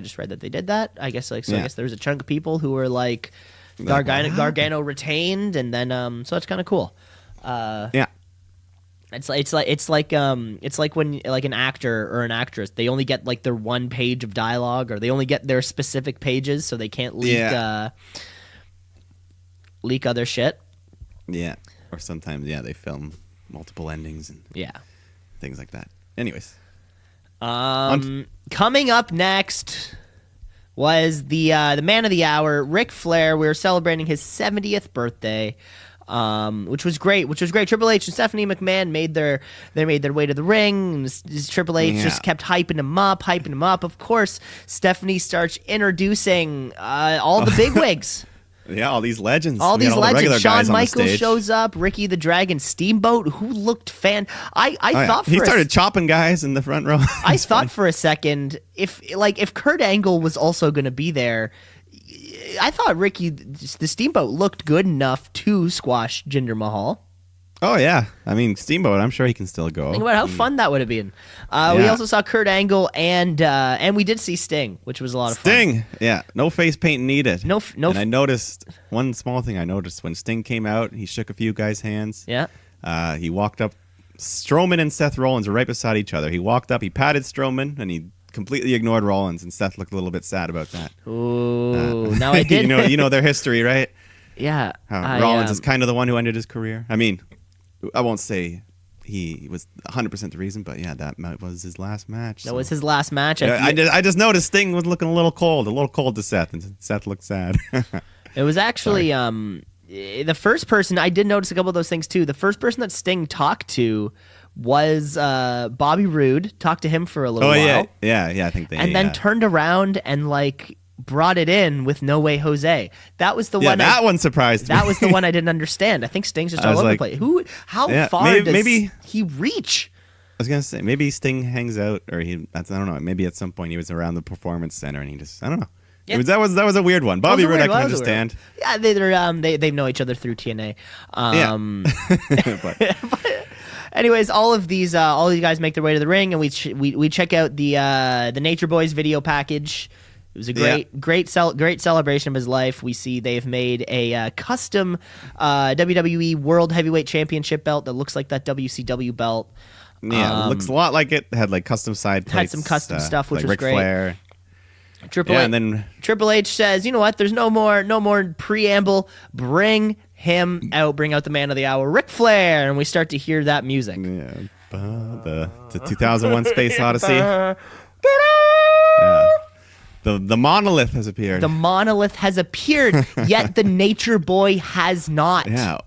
just read that they did that. I guess I guess there was a chunk of people who were like Gargano retained, and then so it's kind of cool. Yeah. It's like when like an actor or an actress, they only get like their one page of dialogue, or they only get their specific pages, so they can't leak other shit. Yeah. Or sometimes, they film multiple endings and things like that. Anyways, coming up next was the man of the hour, Ric Flair. We were celebrating his 70th birthday, which was great. Triple H and Stephanie McMahon made their way to the ring. And Triple H just kept hyping him up. Of course, Stephanie starts introducing all the bigwigs. Yeah, all these legends. All these legends. Shawn Michaels stage. shows up. Ricky the Dragon Steamboat, who looked I thought he started chopping guys in the front row. I thought for a second if Kurt Angle was also going to be there, I thought Ricky the Steamboat looked good enough to squash Jinder Mahal. Oh yeah, I mean Steamboat. I'm sure he can still go. Think about how fun that would have been. We also saw Kurt Angle and we did see Sting, which was a lot of fun. Sting, yeah, no face paint needed. No. And I noticed one small thing. I noticed when Sting came out, he shook a few guys' hands. Yeah. He walked up. Strowman and Seth Rollins were right beside each other. He walked up. He patted Strowman, and he completely ignored Rollins. And Seth looked a little bit sad about that. Ooh, now I did. you know their history, right? Yeah. Rollins is kind of the one who ended his career. I mean, I won't say he was 100% the reason, but yeah, that was his last match. That was his last match. I just noticed Sting was looking a little cold to Seth, and Seth looked sad. It was actually the first person. I did notice a couple of those things too. The first person that Sting talked to was Bobby Roode. Talked to him for a little while. Yeah. I think they. And then turned around and brought it in with No Way Jose. That was the one. That one surprised me. That was the one I didn't understand. I think Sting's just all over the place. How far does he reach? I was gonna say maybe Sting hangs out, or I don't know. Maybe at some point he was around the Performance Center and he just I don't know. Yeah. That was a weird one. Bobby Roode I can understand. Yeah, they know each other through TNA. But anyways, all of these guys make their way to the ring, and we check out the Nature Boys video package. It was a great celebration of his life. We see they've made a custom WWE World Heavyweight Championship belt that looks like that WCW belt. Yeah, it looks a lot like it. Had custom side plates. Had some custom stuff, which was Ric great. Flair. Triple H says, you know what? There's no more preamble. Bring him out. Bring out the man of the hour, Ric Flair, and we start to hear that music. Yeah, the 2001 Space Odyssey. The monolith has appeared. The monolith has appeared, yet the Nature Boy has not. Yeah.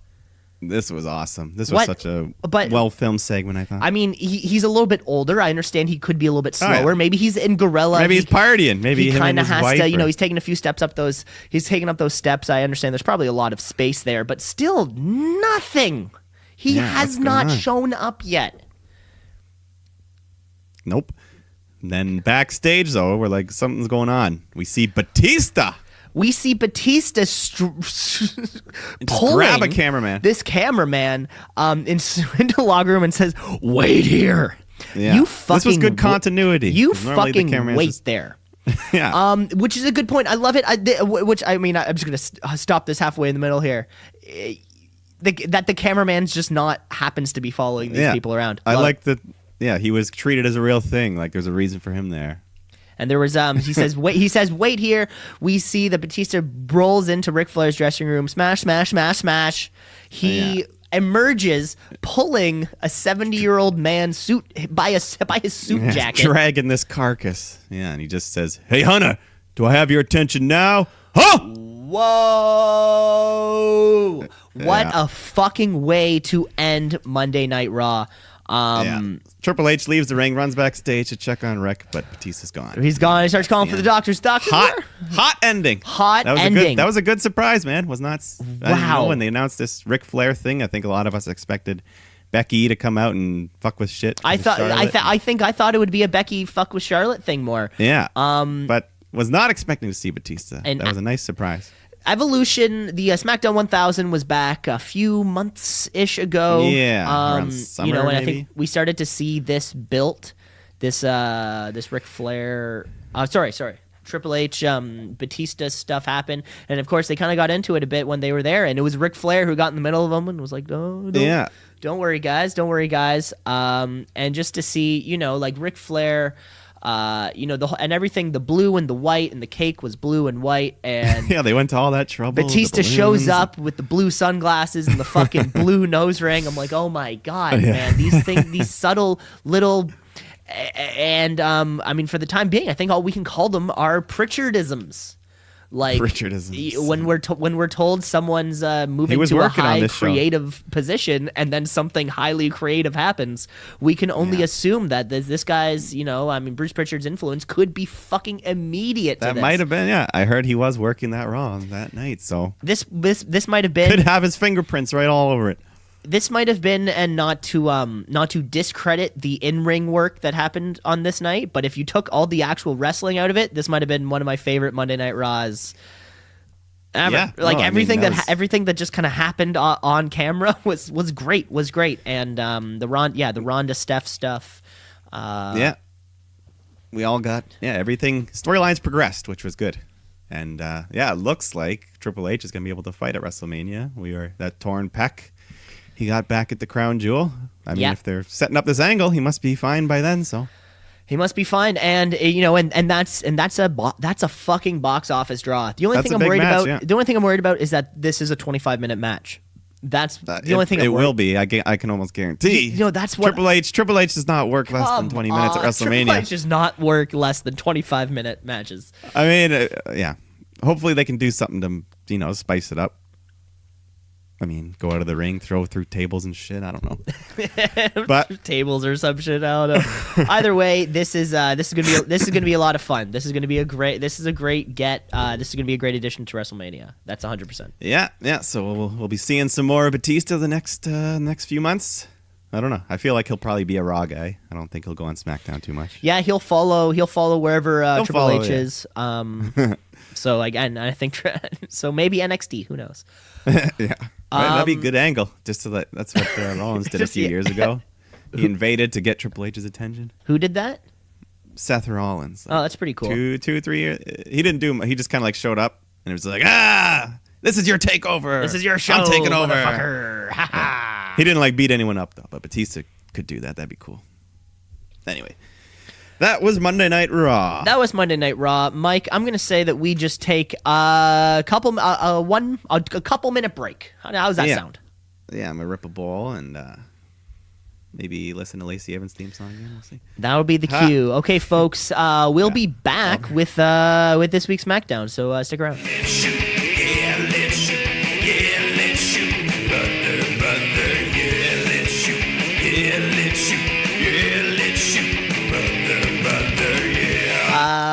This was awesome. This was such a well-filmed segment, I thought. I mean, he's a little bit older. I understand he could be a little bit slower. Oh, yeah. Maybe he's in Gorilla. Maybe he's partying. Maybe he kind of has to, he's taking a few steps up he's taking up those steps. I understand there's probably a lot of space there, but still nothing. He has not shown up yet. Nope. And then backstage, though, we're like, something's going on. We see Batista. Pulling grab a cameraman. This cameraman into the locker room and says, "Wait here." Yeah. This was good continuity. You fucking wait there. Yeah. Which is a good point. I love it. I'm just gonna stop this halfway in the middle here. That the cameraman's just not happens to be following these people around. I like that. Yeah, he was treated as a real thing. Like there's a reason for him there. And there was he says wait here. We see that Batista rolls into Ric Flair's dressing room, smash. He emerges pulling a 70-year-old man's suit by his suit jacket, dragging this carcass. Yeah, and he just says, "Hey Hunter, do I have your attention now?" Huh? Whoa! What a fucking way to end Monday Night Raw. Triple H leaves the ring, runs backstage to check on Rick, but Batista's gone. He's gone. He starts calling for the doctors. Hot ending. That was a good surprise, man. Was not. Wow. When they announced this Ric Flair thing, I think a lot of us expected Becky to come out and fuck with shit. I thought it would be a Becky fuck with Charlotte thing more. Yeah. But was not expecting to see Batista. And that was a nice surprise. Evolution, the SmackDown 1000 was back a few months-ish ago. Yeah, around summer, and maybe? I think we started to see this built, this Ric Flair, Triple H, Batista stuff happen, and of course they kind of got into it a bit when they were there, and it was Ric Flair who got in the middle of them and was like, don't worry guys, and just to see, Ric Flair. And everything, the blue and the white, and the cake was blue and white, and yeah, they went to all that trouble. Batista shows up with the blue sunglasses and the fucking blue nose ring. I'm like, oh my god, man, these things, these subtle little, and for the time being, I think all we can call them are Prichardisms. Like Prichard is when we're told someone's moving to a high creative position, and then something highly creative happens, we can only assume that this guy's, Bruce Prichard's influence could be fucking immediate. That might have been, I heard he was working that Raw that night, so this might have been, could have his fingerprints right all over it. This might have been, and not to discredit the in-ring work that happened on this night, but if you took all the actual wrestling out of it, this might have been one of my favorite Monday Night Raws ever. Yeah, everything that just kind of happened on camera was great, and the Ronda Steph stuff. We all got everything. Storylines progressed, which was good, and it looks like Triple H is gonna be able to fight at WrestleMania. That torn pec. He got back at the crown jewel. I mean, if they're setting up this angle, he must be fine by then. So he must be fine, and that's a fucking box office draw. The only thing I'm worried about is that this is a 25-minute match. That's the only thing. It will be. I can almost guarantee. That's what Triple H does not work less than 20 minutes at WrestleMania. Triple H does not work less than 25-minute matches. I mean, Hopefully they can do something to spice it up. I mean, go out of the ring, throw through tables and shit. I don't know, but tables or some shit. I don't know. Either way, this is gonna be a lot of fun. This is a great addition to WrestleMania. That's 100%. Yeah. So we'll be seeing some more Batista the next few months. I don't know. I feel like he'll probably be a Raw guy. I don't think he'll go on SmackDown too much. Yeah, he'll follow wherever Triple H is. So again, I think so. Maybe NXT. Who knows? Yeah. That'd be a good angle. That's what Owens did a few years ago. He invaded to get Triple H's attention. Who did that? Seth Rollins. Oh, that's pretty cool. 2, 3 years. He didn't do. He just kind of showed up and it was like, this is your takeover. This is your show. I'm taking over. Motherfucker. He didn't beat anyone up though, but Batista could do that. That'd be cool. Anyway. That was Monday Night Raw. Mike, I'm going to say that we just take a couple minute break. How's that sound? Yeah, I'm going to rip a ball and maybe listen to Lacey Evans' theme song again. We'll see. That would be the cue. Okay, folks, we'll be back with this week's SmackDown, so stick around. Let's shoot. Let's shoot. Let's shoot. Brother, yeah, let's shoot. Let's shoot. Let's shoot.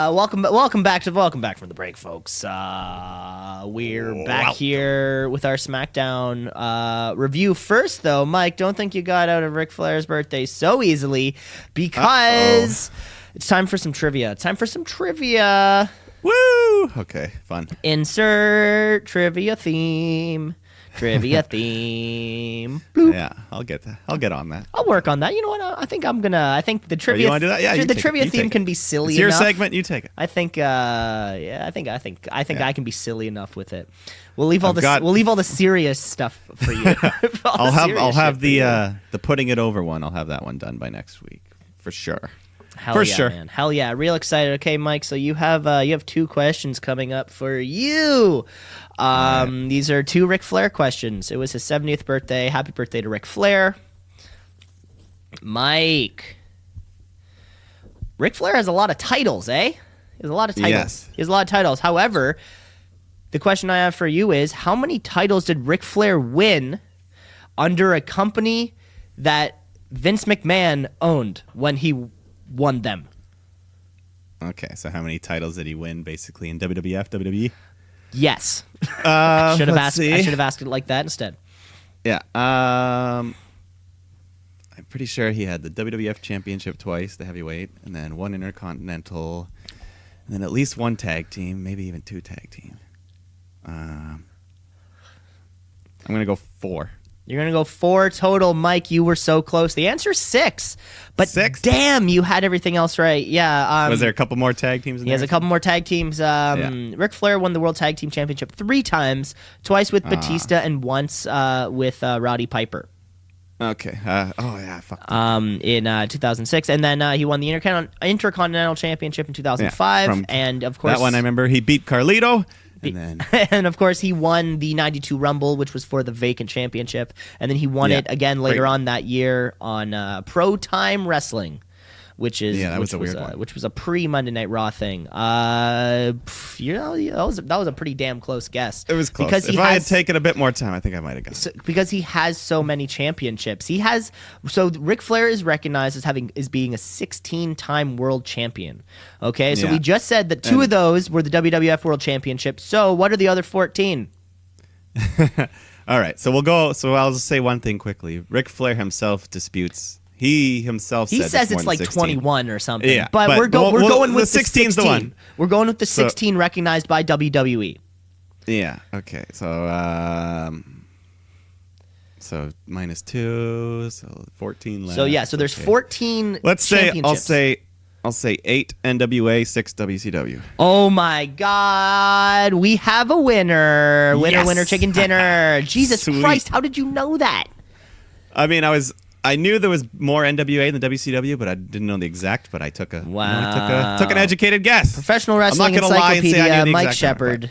Welcome back from the break, folks. We're back here with our SmackDown review. First, though, Mike, don't think you got out of Ric Flair's birthday so easily, because it's time for some trivia. Woo! Okay, fun. Insert trivia theme. Bloop. Yeah, I'll get that. I'll get on that. I'll work on that. You know what? I think the trivia. You want to do that? Yeah, the trivia theme can be silly. It's your enough. segment. You take it. I think. I can be silly enough with it. We'll leave all the serious stuff for you. I'll have the putting it over one. I'll have that one done by next week for sure. Sure, man. Hell yeah. Real excited. Okay, Mike, so you have 2 questions coming up for you. These are 2 Ric Flair questions. It was his 70th birthday. Happy birthday to Ric Flair. Mike. Ric Flair has a lot of titles, eh? He has a lot of titles. Yes. He has a lot of titles. However, the question I have for you is, how many titles did Ric Flair win under a company that Vince McMahon owned when he won them? Okay, so how many titles did he win basically in WWF, WWE? Yes. I should have asked it like that instead. Yeah. I'm pretty sure he had the WWF Championship twice, the heavyweight, and then 1 Intercontinental, and then at least 1 tag team, maybe even 2 tag team. I'm going to go 4. You're going to go 4 total. Mike, you were so close. The answer is 6. But 6? Damn, you had everything else right. Yeah. Was there a couple more tag teams in there? He has a couple more tag teams. Ric Flair won the World Tag Team Championship 3 times, twice with Batista and once with Roddy Piper. Okay. Fuck. In 2006. And then he won the Intercontinental Championship in 2005. And, of course... That one I remember. He beat Carlito. And of course, he won the 92 Rumble, which was for the vacant championship. And then he won it again later on that year on Pro Time Wrestling. which was a pre-Monday Night Raw thing. That was a pretty damn close guess. It was close. Because if I had taken a bit more time, I think I might have guessed. Because he has so many championships. So Ric Flair is recognized as being a 16-time world champion. Okay, so we just said that 2 of those were the WWF World Championship. So what are the other 14? All right, so we'll go. So I'll just say one thing quickly. Ric Flair himself disputes. He says it's like 21 or something. Yeah, but we're going with the 16's the one. We're going with the 16 recognized by WWE. Yeah. Okay. So minus 2, so 14 left. So yeah, so there's 14. Let's say I'll say 8 NWA, 6 WCW. Oh my God, we have a winner! Winner, chicken dinner. Jesus Christ, how did you know that? I mean, I knew there was more NWA than WCW, but I didn't know the exact. But I took an educated guess. Professional Wrestling Encyclopedia, Mike Shepard.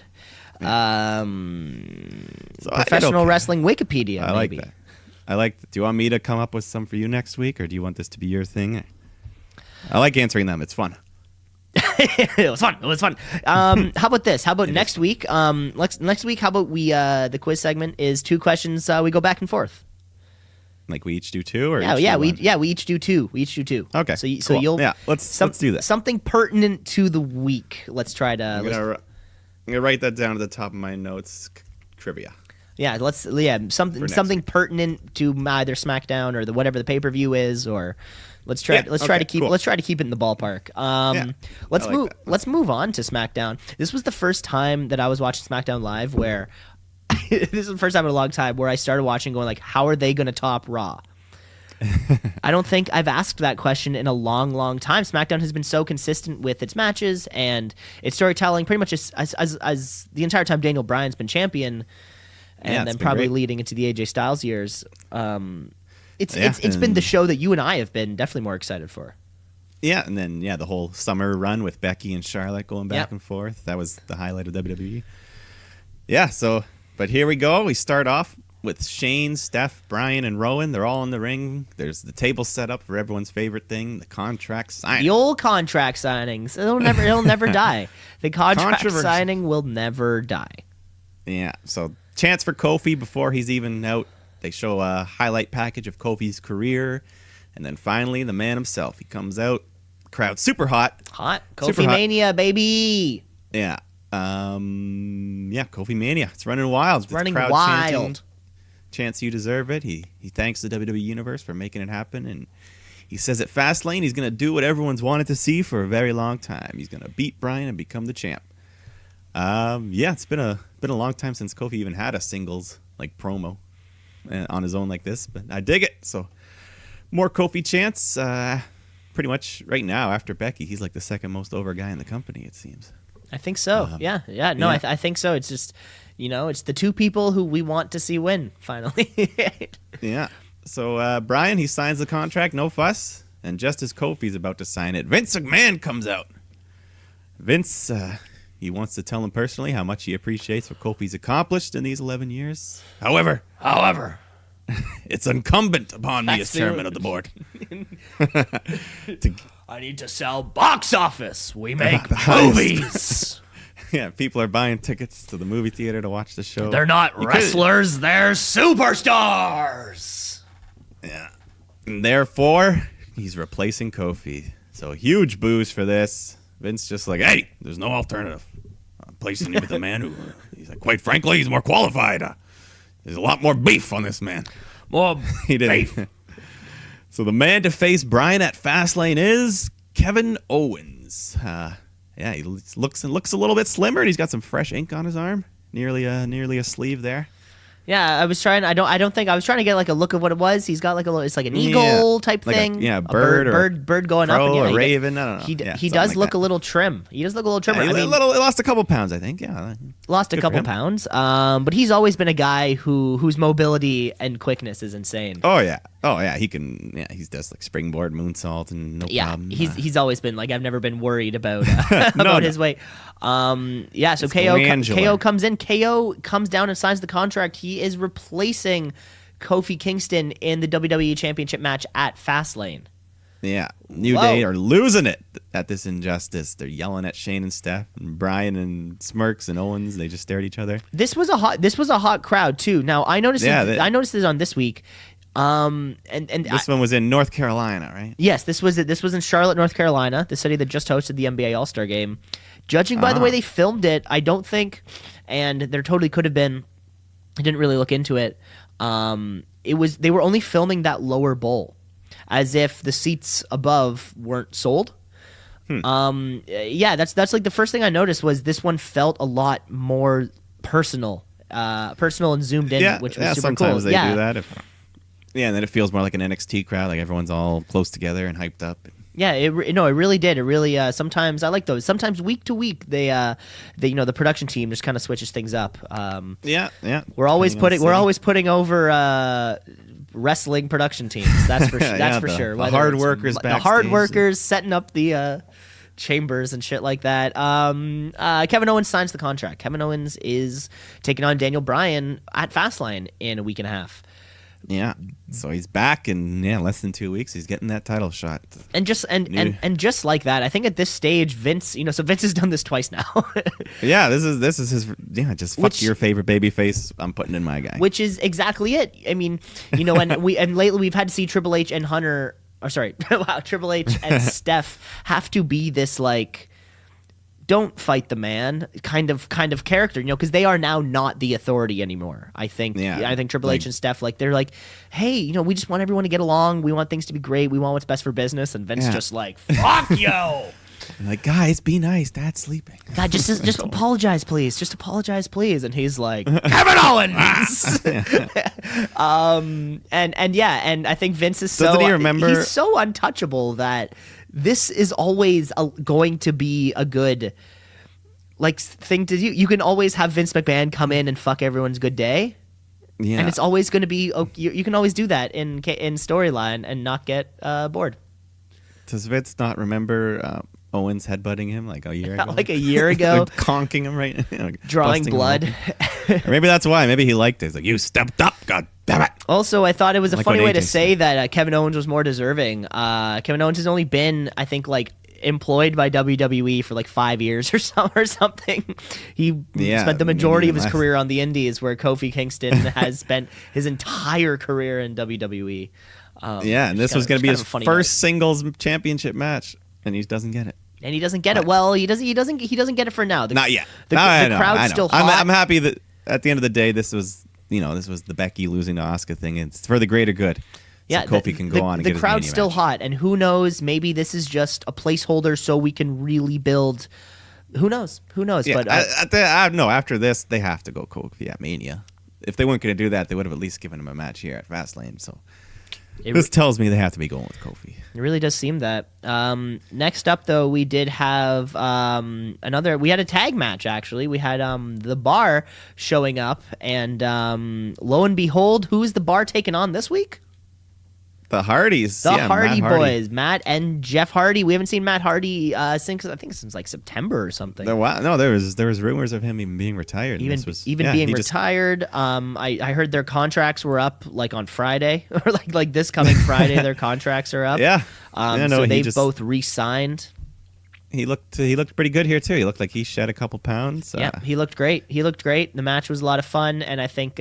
Professional Wrestling Wikipedia. I like that. Do you want me to come up with some for you next week, or do you want this to be your thing? I like answering them. It's fun. It was fun. How about this? How about next week? Next week, how about the quiz segment is 2 questions. We go back and forth. Like we each do 2, or we each do 2. Okay. So you'll let's do that. Something pertinent to the week. Let's try to. I'm gonna write that down at the top of my notes. Trivia. Yeah, something pertinent to either SmackDown or whatever the pay-per-view is, or let's try to keep it in the ballpark. Let's move on to SmackDown. This was the first time that I was watching SmackDown live where this is the first time in a long time where I started watching going like, how are they going to top Raw? I don't think I've asked that question in a long, long time. SmackDown has been so consistent with its matches and its storytelling pretty much as the entire time Daniel Bryan's been champion. And then probably leading into the AJ Styles years, it's been the show that you and I have been definitely more excited for. Yeah, and then the whole summer run with Becky and Charlotte going back and forth. That was the highlight of WWE. Yeah, but here we go. We start off with Shane, Steph, Bryan, and Rowan. They're all in the ring. There's the table set up for everyone's favorite thing, the contract signing. The old contract signings. It'll never die. The contract signing will never die. Yeah, so chance for Kofi before he's even out. They show a highlight package of Kofi's career. And then finally, the man himself. He comes out. Crowd super hot. Kofi-maia, baby. Yeah. Kofi-maia. It's running wild. It's running wild. Chance, you deserve it. He thanks the WWE Universe for making it happen. And he says at Fastlane, he's going to do what everyone's wanted to see for a very long time. He's going to beat Bryan and become the champ. It's been a long time since Kofi even had a singles promo on his own like this, but I dig it. So more Kofi chance. Pretty much right now after Becky, he's like the second most over guy in the company, it seems. I think so. I think so. It's just it's the 2 people who we want to see win finally. Yeah. So Bryan, he signs the contract, no fuss, and just as Kofi's about to sign it, Vince McMahon comes out. Vince. He wants to tell him personally how much he appreciates what Kofi's accomplished in these 11 years. However, it's incumbent upon me as chairman of the board. I need to sell box office. We make movies. Yeah, people are buying tickets to the movie theater to watch the show. They're not wrestlers, they're superstars. Yeah. And therefore, he's replacing Kofi. So huge boos for this. Vince just like, hey, there's no alternative. I'm placing you with a man who, he's like, quite frankly, he's more qualified. There's a lot more beef on this man. More beef. So the man to face Bryan at Fastlane is Kevin Owens. He looks a little bit slimmer, and he's got some fresh ink on his arm, nearly a sleeve there. Yeah, I was trying. I don't think I was trying to get a look of what it was. He's got it's like an eagle type thing. Bird going up. And a raven. I don't know. He does look a little trim. He does look a little trimmer. He lost a couple pounds, I think. Yeah, lost a couple pounds. But he's always been a guy whose mobility and quickness is insane. Oh yeah. He can. Yeah, he does springboard moonsault and no problem. He's always been I've never been worried about his weight. So KO comes in. KO comes down and signs the contract. He is replacing Kofi Kingston in the WWE Championship match at Fastlane. Yeah, New Day are losing it at this injustice. They're yelling at Shane and Steph, and Bryan and Smirks and Owens. They just stare at each other. This was a hot crowd too. Now I noticed. I noticed this on This Week. And this one was in North Carolina, right? Yes, this was in Charlotte, North Carolina, the city that just hosted the NBA All-Star Game. Judging by the way they filmed it, I don't think, and there totally could have been. I didn't really look into it. They were only filming that lower bowl, as if the seats above weren't sold. That's like the first thing I noticed was this one felt a lot more personal and zoomed in, which was super sometimes cool. They do that. And then it feels more like an NXT crowd, like everyone's all close together and hyped up. Yeah, it really did. It really sometimes I like those. Sometimes week to week the production team just kind of switches things up. We're always putting over wrestling production teams. That's for sure. That's for sure. The hard workers backstage. The hard workers setting up the chambers and shit like that. Kevin Owens signs the contract. Kevin Owens is taking on Daniel Bryan at Fastlane in a week and a half. Yeah, so he's back in less than 2 weeks. He's getting that title shot, and just like that. I think at this stage, Vince, so Vince has done this twice now. This is his. Just fuck your favorite babyface. I'm putting in my guy, which is exactly it. I mean, and lately we've had to see Triple H and Hunter. Or sorry, Triple H and Steph have to be this like, don't fight the man kind of character, because they are now not the authority anymore. I think Triple H and Steph, like, they're like, hey, we just want everyone to get along. We want things to be great. We want what's best for business. And Vince just like, fuck you. Like, guys, be nice. Dad's sleeping. God, just apologize, please. Just apologize, please. And he's like, Kevin Owens. And I think Vince is he's so untouchable that this is always going to be a good thing to do. You can always have Vince McMahon come in and fuck everyone's good day. Yeah. And it's always going to be you can always do that in storyline and not get bored. Does Vince not remember Owens headbutting him like a year ago? Like a year ago. Conking him right now. Drawing blood. Or maybe that's why. Maybe he liked it. He's like, you stepped up. God damn it. Also, I thought it was a funny way to say that Kevin Owens was more deserving. Kevin Owens has only been, I think, employed by WWE for 5 years or something. He spent the majority of his career on the Indies, where Kofi Kingston has spent his entire career in WWE. And this was going to be his first singles championship match, and he doesn't get it. And he doesn't get it. Well, he doesn't get it for now. Not yet. The crowd's still hot. I'm happy that at the end of the day, this was the Becky losing to Asuka thing. It's for the greater good. So Kofi can go on and get his crowd's still match. hot, and who knows? Maybe this is just a placeholder so we can really build. Who knows? Yeah, but after this, they have to go Kofi at Mania. If they weren't going to do that, they would have at least given him a match here at Fastlane. So this tells me they have to be going with Kofi. It really does seem that. Next up, though, we did have we had a tag match, actually. We had the Bar showing up, and lo and behold, who is the Bar taking on this week? The Hardys. The Hardy Boys. Matt and Jeff Hardy. We haven't seen Matt Hardy since September or something. There was rumors of him even being retired. Being retired. I heard their contracts were up on Friday, or like this coming Friday. Their contracts are up. So they've both re-signed. He looked pretty good here too. He looked like he shed a couple pounds. Yeah, he looked great. The match was a lot of fun, and I think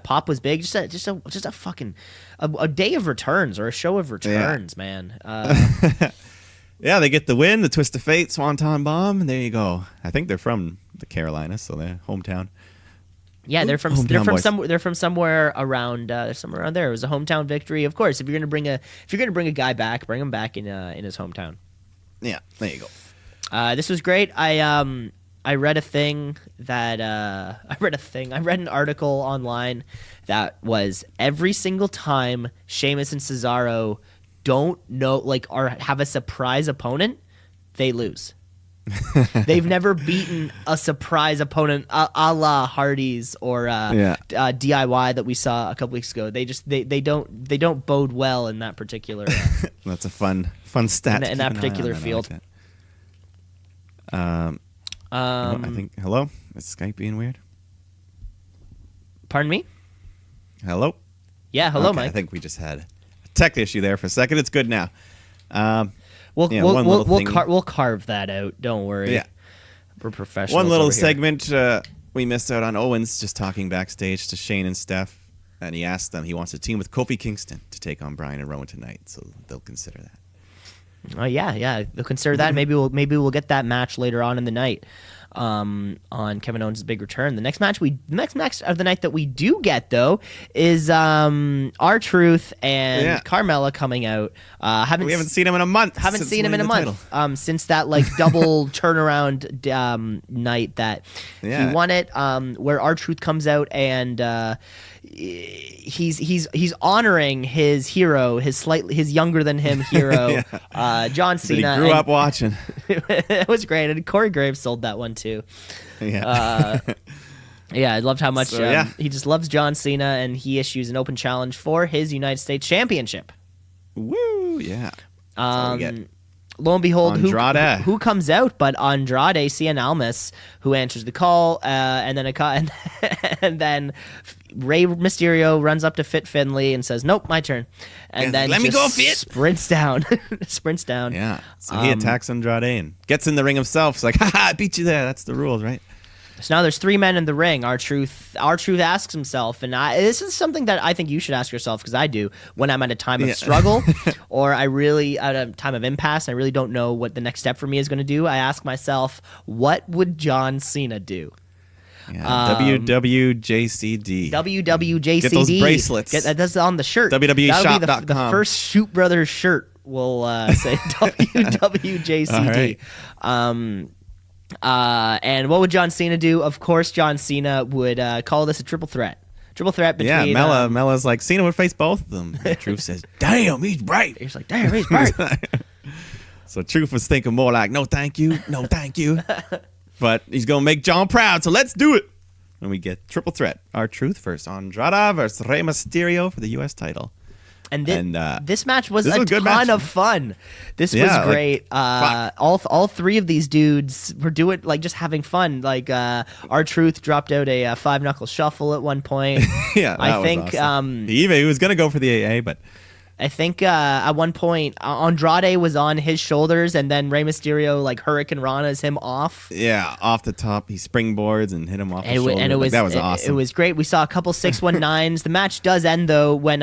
Pop was big. Just a fucking a day of returns, or a show of returns, man. They get the win, the twist of fate, Swanton Bomb, and there you go. I think they're from the Carolinas, so they're hometown. Yeah, they're from somewhere around there. It was a hometown victory. Of course, if you're gonna bring a guy back, bring him back in his hometown. Yeah, there you go. This was great. I read a thing that I read an article online that was every single time Sheamus and Cesaro don't know or have a surprise opponent, they lose. They've never beaten a surprise opponent a la Hardys or DIY that we saw a couple weeks ago. They don't bode well in that particular. That's a fun stat in that particular field. I think hello. Is Skype being weird? Pardon me? Hello? Yeah, hello, okay, Mike. I think we just had a tech issue there for a second. It's good now. We'll carve that out. Don't worry. Yeah. We're professionals. One little over here. segment we missed out on. Owens just talking backstage to Shane and Steph, and he asked them he wants to team with Kofi Kingston to take on Bryan and Rowan tonight, so they'll consider that. Oh yeah, they'll consider that. Maybe we'll get that match later on in the night. On Kevin Owens' big return. The next match of the night that we do get though is R-Truth and Carmella coming out. We haven't seen him in a month. Since that like double turnaround night that he won it. Where R-Truth comes out and he's honoring his hero, his younger than him hero, John Cena. He grew up watching. It was great, and Corey Graves sold that one too. Yeah. I loved how much he just loves John Cena, and he issues an open challenge for his United States Championship. Woo! Yeah. Lo and behold, who comes out but Andrade Cien Almas, who answers the call, and then Rey Mysterio runs up to Fit Finley and says, "Nope, my turn," and then let me go, Fit. Sprints down. Yeah. So he attacks Andrade and gets in the ring himself. It's like, "Ha! I beat you there. That's the rules, right?" So now there's 3 men in the ring. R-Truth asks himself, and this is something that I think you should ask yourself, because I do when I'm at a time of struggle or I really at a time of impasse. I really don't know what the next step for me is going to do. I ask myself, what would John Cena do? Yeah, WWJCD. WWJCD. Get those bracelets. That's on the shirt. WWEshop.com. The first Shoot Brothers shirt will say WWJCD. Right. And what would John Cena do? Of course, John Cena would call this a triple threat. Triple threat between... Yeah, Mella's like, Cena would face both of them. And Truth says, damn, he's bright. He's like, damn, he's bright. So Truth was thinking more like, no, thank you. But he's going to make John proud, so let's do it. And we get triple threat. R-Truth versus Andrade versus Rey Mysterio for the U.S. title. And this match was a ton of fun. This was great. All 3 of these dudes were doing just having fun. Like R-Truth dropped out a 5-knuckle shuffle at one point. I think awesome. He was gonna go for the AA, but I think at one point Andrade was on his shoulders, and then Rey Mysterio Hurricane Rana's him off. Yeah, off the top, he springboards and hit him off the shoulder. And that was awesome. It was great. We saw a couple 619s. The match does end though when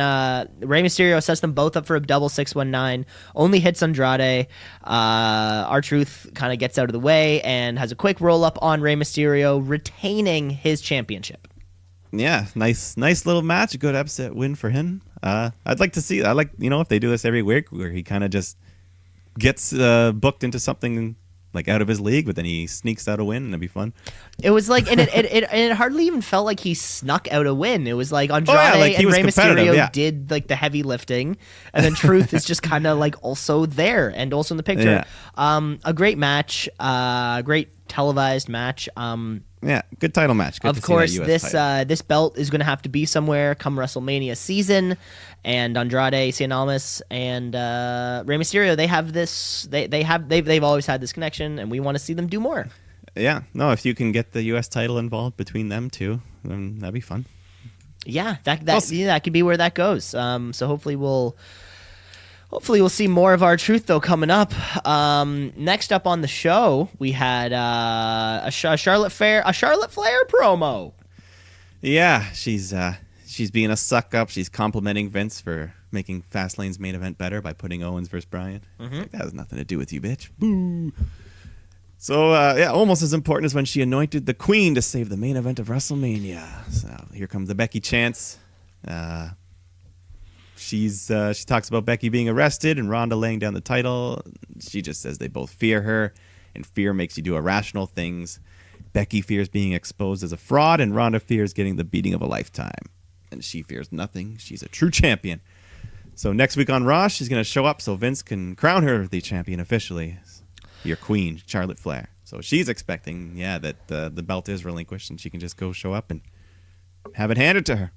Rey Mysterio sets them both up for a double 619. Only hits Andrade. R-Truth kind of gets out of the way and has a quick roll up on Rey Mysterio, retaining his championship. Yeah, nice little match. A good upset win for him. I'd like to see. If they do this every week, where he kind of just gets booked into something out of his league, but then he sneaks out a win, and it'd be fun. It was and it hardly even felt like he snuck out a win. It was like Andrade and Rey Mysterio did the heavy lifting, and then Truth is just kind of also there and also in the picture. Yeah. A great match, great televised match. Yeah, good title match. Good of course, this belt is going to have to be somewhere come WrestleMania season, and Andrade, Cien Almas, and Rey Mysterio, they have this. They've always had this connection, and we want to see them do more. Yeah, no, if you can get the U.S. title involved between them two, then that'd be fun. Yeah, that could be where that goes. So hopefully we'll see more of R-Truth though coming up. Next up on the show, we had a Charlotte Flair promo. Yeah, she's being a suck up. She's complimenting Vince for making Fastlane's main event better by putting Owens versus Bryan. Mm-hmm. That has nothing to do with you, bitch. Boo. So almost as important as when she anointed the Queen to save the main event of WrestleMania. So here comes the Becky chants. She talks about Becky being arrested and Ronda laying down the title. She just says they both fear her, and fear makes you do irrational things. Becky fears being exposed as a fraud, and Ronda fears getting the beating of a lifetime. And she fears nothing. She's a true champion. So next week on Raw, she's going to show up so Vince can crown her the champion officially. Your queen, Charlotte Flair. So she's expecting, that the belt is relinquished and she can just go show up and have it handed to her.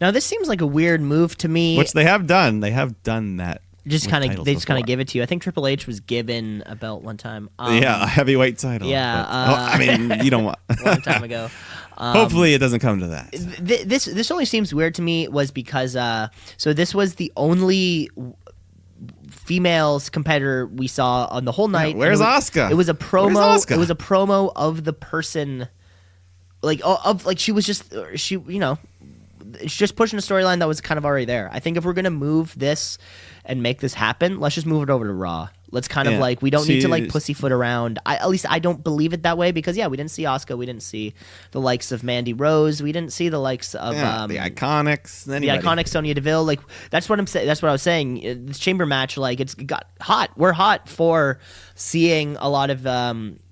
Now, this seems like a weird move to me. Which they have done. They have done that. They just kind of give it to you. I think Triple H was given a belt one time. A heavyweight title. Yeah. You don't want a long time ago. Hopefully, it doesn't come to that. This only seems weird to me was because so this was the only females competitor we saw on the whole night. Where's Asuka? It was a promo. It was a promo of the person, like she was just it's just pushing a storyline that was kind of already there. I think if we're gonna move this and make this happen, let's just move it over to Raw. Let's kind of we don't need to like pussyfoot around. At least I don't believe it that way because we didn't see Asuka, we didn't see the likes of Mandy Rose, we didn't see the likes of the Iconics, the iconic Sonya Deville. Like that's what I'm saying. That's what I was saying. This chamber match, like it's got hot. We're hot for seeing a lot of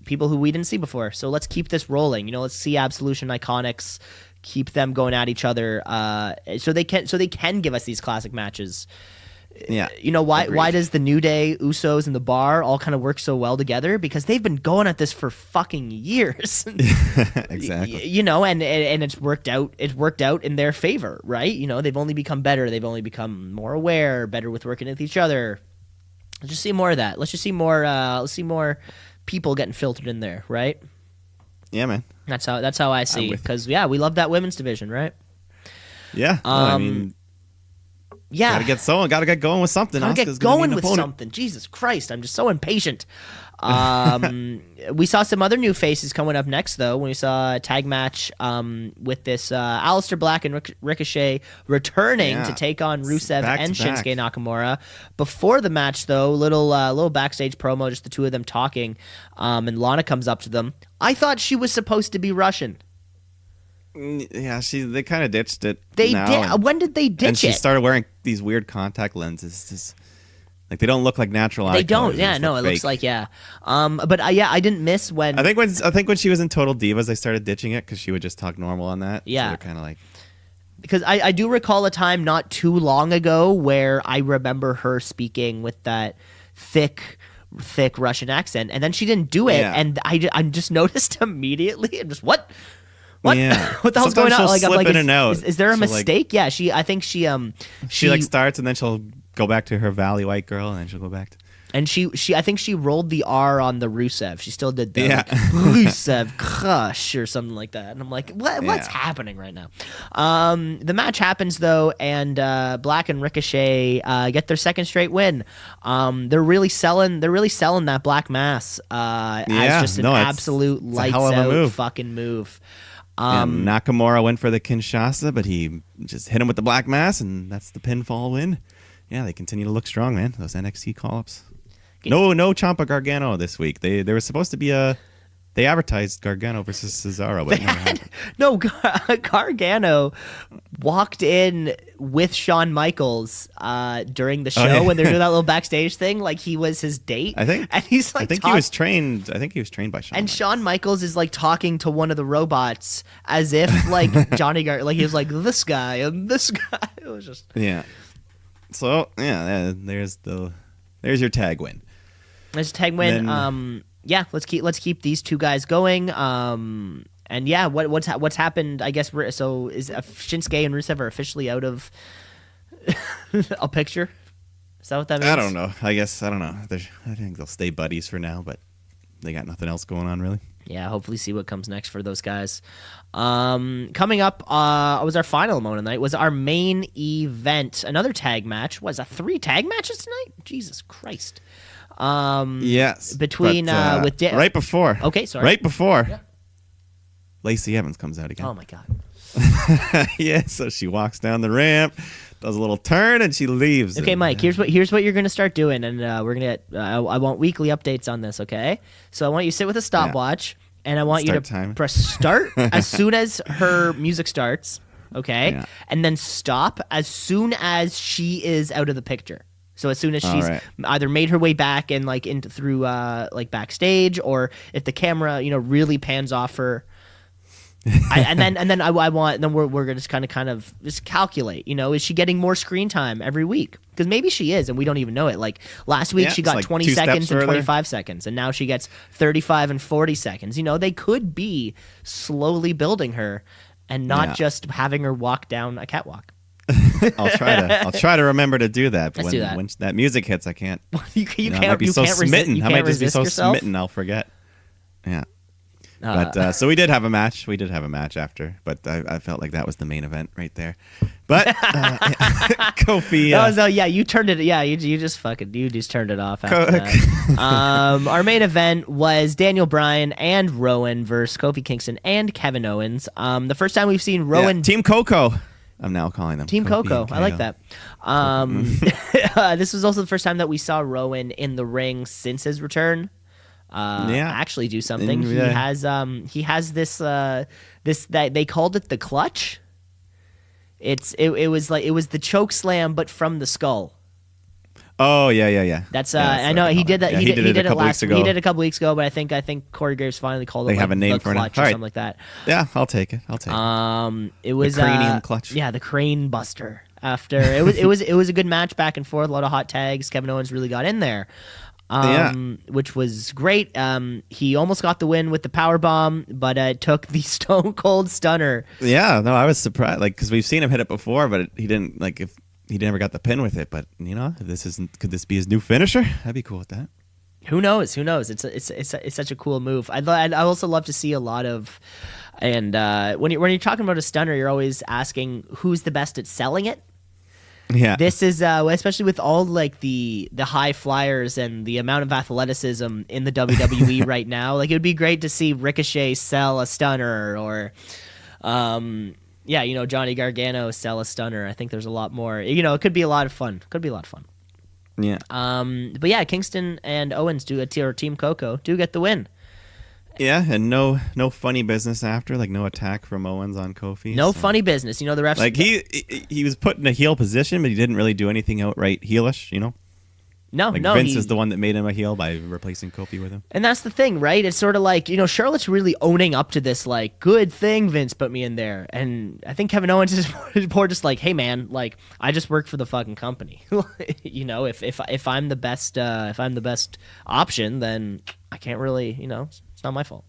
people who we didn't see before. So let's keep this rolling. Let's see Absolution, Iconics. Keep them going at each other, so they can give us these classic matches. Yeah, why does the New Day, Usos, and the Bar all kind of work so well together? Because they've been going at this for fucking years. Exactly. And it's worked out. It's worked out in their favor, right? They've only become better. They've only become more aware, better with working with each other. Let's just see more of that. Let's just see more. Let's see more people getting filtered in there, right? Yeah, man. That's how I see. Because we love that women's division, right? Yeah. Gotta get going with something. Gotta get going with something. Jesus Christ, I'm just so impatient. We saw some other new faces coming up next, though, when we saw a tag match with this Aleister Black and Ricochet returning to take on Rusev and Shinsuke Nakamura. Before the match, though, little backstage promo, just the two of them talking, and Lana comes up to them. I thought she was supposed to be Russian. Yeah, they kind of ditched it. They did. When did they ditch it? And she started wearing these weird contact lenses. Like they don't look like natural eye colors. They don't. Yeah, no, it looks like But I didn't miss when. I think when she was in Total Divas, they started ditching it because she would just talk normal on that. Yeah, so they're kind of like. Because I do recall a time not too long ago where I remember her speaking with that thick Russian accent, and then she didn't do it, and I just noticed immediately and just what. Yeah. What the hell's going on? Like, slip in and out. Is there a mistake? Yeah, I think she starts and then she'll go back to her Valley White girl and then she'll go back to. And I think she rolled the R on the Rusev. She still did that. Yeah. Like, Rusev Crush or something like that. And I'm like, what's happening right now? The match happens though, and Black and Ricochet get their second straight win. They're really selling that black mass as just an absolute lights out fucking move. Nakamura went for the Kinshasa, but he just hit him with the black mass, and that's the pinfall win. Yeah, they continue to look strong, man. Those NXT call-ups. No Ciampa Gargano this week. There was supposed to be they advertised Gargano versus Cesaro, but it never happened. No, Gargano walked in with Shawn Michaels during the show when they're doing that little backstage thing, like he was his date. I think, and he's like, he was trained by Shawn. And Michaels. Shawn Michaels is like talking to one of the robots as if like Johnny like he was like this guy and this guy. It was just So there's your tag win. There's a tag win. Then, let's keep these two guys going. And what's happened? I guess so. Is Shinsuke and Rusev are officially out of a picture? Is that what that means? I don't know. I don't know. I think they'll stay buddies for now, but they got nothing else going on really. Yeah, hopefully see what comes next for those guys. Coming up was our final moment of the night. Was our main event. Another tag match. Was 3 tag matches tonight? Jesus Christ. Yes. Between with right before. Okay, sorry. Right before. Yeah. Lacey Evans comes out again. Oh my god. Yeah, so she walks down the ramp, does a little turn, and she leaves. Okay, Mike. Here's what you're gonna start doing, and we're gonna. I want weekly updates on this. Okay, so I want you to sit with a stopwatch, and I want you to press start as soon as her music starts. Okay, and then stop as soon as she is out of the picture. So as soon as she's either made her way back and like into through like backstage, or if the camera really pans off her. We're gonna just kind of just calculate. Is she getting more screen time every week? Because maybe she is, and we don't even know it. Like last week, she got like 20 seconds and 25 seconds, and now she gets 35 and 40 seconds. They could be slowly building her, and not just having her walk down a catwalk. I'll try to remember to do that. But Let's do that. When that music hits, I can't. I might be so smitten. I might just be so yourself. smitten I'll forget. Yeah. But so we did have a match. We did have a match after, but I felt like that was the main event right there. But Kofi. You turned it. Yeah, you just turned it off after that. Our main event was Daniel Bryan and Rowan versus Kofi Kingston and Kevin Owens. The first time we've seen Rowan. Team KoKo. I'm now calling them Team KoKo. I like that. This was also the first time that we saw Rowan in the ring since his return. Actually do something. He has this that they called it the clutch. It was the choke slam, but from the skull. Oh yeah. That's I know he did that. Yeah, he did it a couple weeks ago. He did it a couple weeks ago, but I think Corey Graves finally called it. They have a name for it. Clutch or something like that. Yeah, I'll take it. It was the cranium clutch. Yeah, the crane buster. After it was a good match back and forth, a lot of hot tags. Kevin Owens really got in there. Which was great. He almost got the win with the power bomb, but it took the Stone Cold Stunner. Yeah, no, I was surprised, because we've seen him hit it before, but he didn't if he never got the pin with it. But could this be his new finisher? I'd be cool with that. Who knows? It's such a cool move. I'd also love to see a lot of, and when you're talking about a stunner, you're always asking who's the best at selling it. Yeah, this is especially with all the high flyers and the amount of athleticism in the WWE right now. It would be great to see Ricochet sell a stunner, or Johnny Gargano sell a stunner. I think there's a lot more. It could be a lot of fun. Yeah. But yeah, Kingston and Owens or Team KoKo do get the win. Yeah, and no funny business after, no attack from Owens on Kofi. No funny business. The refs... he was put in a heel position, but he didn't really do anything outright heelish, No, Vince is the one that made him a heel by replacing Kofi with him. And that's the thing, right? It's sort of Charlotte's really owning up to this, good thing Vince put me in there. And I think Kevin Owens is more just hey man, I just work for the fucking company. If I'm the best option, then I can't really, it's not my fault.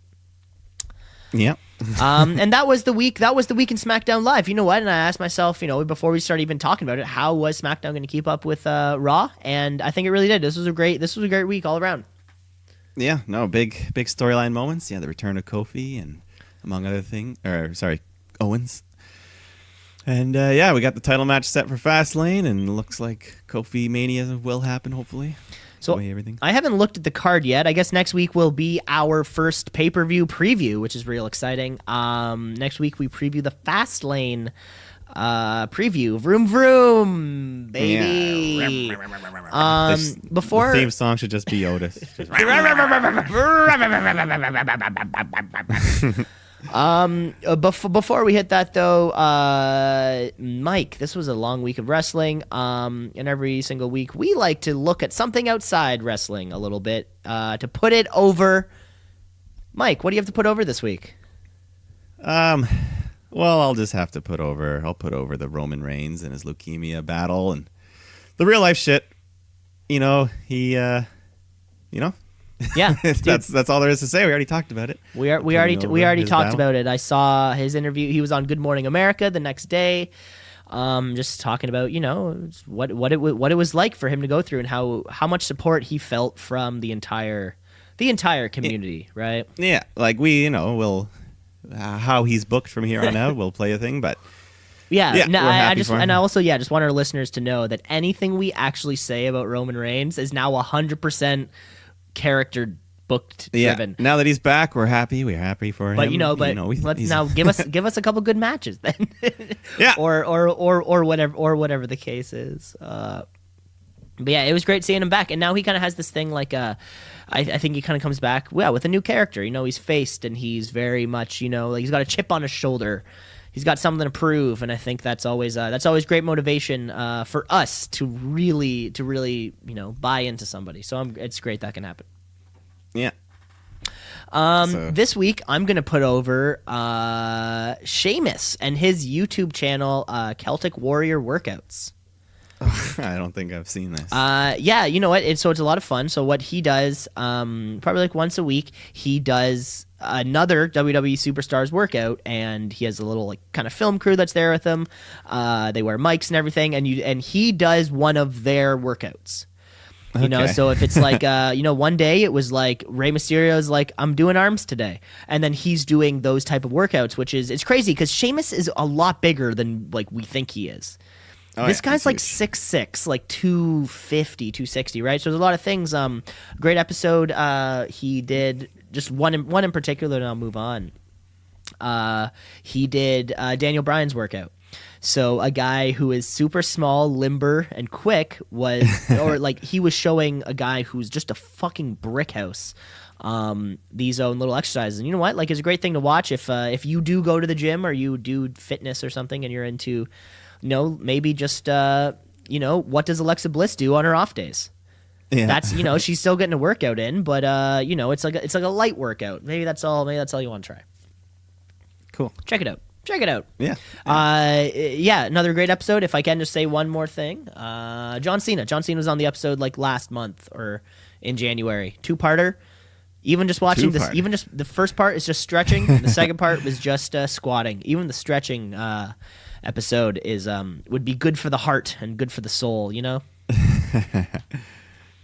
Yeah. And that was the week. That was the week in SmackDown Live. You know what? And I asked myself, before we start even talking about it, how was SmackDown going to keep up with Raw? And I think it really did. This was a great week all around. Yeah. No, big storyline moments. Yeah, the return of Kofi and among other things. Owens. And we got the title match set for Fastlane, and it looks like Kofi-Mania will happen. Hopefully. So I haven't looked at the card yet. I guess next week will be our first pay-per-view preview, which is real exciting. Next week we preview the Fastlane preview. Vroom vroom, baby. Yeah. Before the theme song should just be Otis. Before we hit that though, Mike, this was a long week of wrestling. And every single week we like to look at something outside wrestling a little bit, to put it over. Mike, what do you have to put over this week? Well, I'll just have to put over the Roman Reigns and his leukemia battle and the real life shit. Yeah, that's all there is to say. We already talked about it. We already talked about it. I saw his interview. He was on Good Morning America the next day, just talking about what it was like for him to go through and how much support he felt from the entire community, right? Yeah, we'll how he's booked from here on out. We'll play a thing, but. I just want our listeners to know that anything we actually say about Roman Reigns is now 100% character booked driven. Now that he's back, we're happy. We're happy for him. But let's now give us a couple good matches then. Yeah. Or whatever the case is. But yeah, it was great seeing him back, and now he kind of has this thing I think he kind of comes back with a new character. He's faced, and he's very much he's got a chip on his shoulder. He's got something to prove, and I think that's always great motivation for us to really buy into somebody. So it's great that can happen. Yeah. This week I'm gonna put over Sheamus and his YouTube channel, Celtic Warrior Workouts. I don't think I've seen this. Yeah, you know what? It's a lot of fun. So what he does, probably once a week, he does another WWE Superstars workout, and he has a little kind of film crew that's there with him. They wear mics and everything, and he does one of their workouts. You know, so if it's like, one day it was like Rey Mysterio's like, I'm doing arms today. And then he's doing those type of workouts, which is, it's crazy because Sheamus is a lot bigger than like we think he is. This guy's like 6'6", like 250, 260, right? So there's a lot of things. Great episode he did, just one in particular, and I'll move on. He did Daniel Bryan's workout. So a guy who is super small, limber, and quick was, or like he was showing a guy who's just a fucking brick house these own little exercises. And you know what? Like, it's a great thing to watch if you do go to the gym or you do fitness or something and you're into, maybe just, what does Alexa Bliss do on her off days? Yeah. That's, she's still getting a workout in, but, it's like a light workout. Maybe that's all you want to try. Cool. Check it out. Yeah. Another great episode. If I can just say one more thing. John Cena. John Cena was on the episode like last month or in January. 2-parter. Even just watching this, even just the first part is just stretching. The second part was just squatting. Even the stretching episode is would be good for the heart and good for the soul,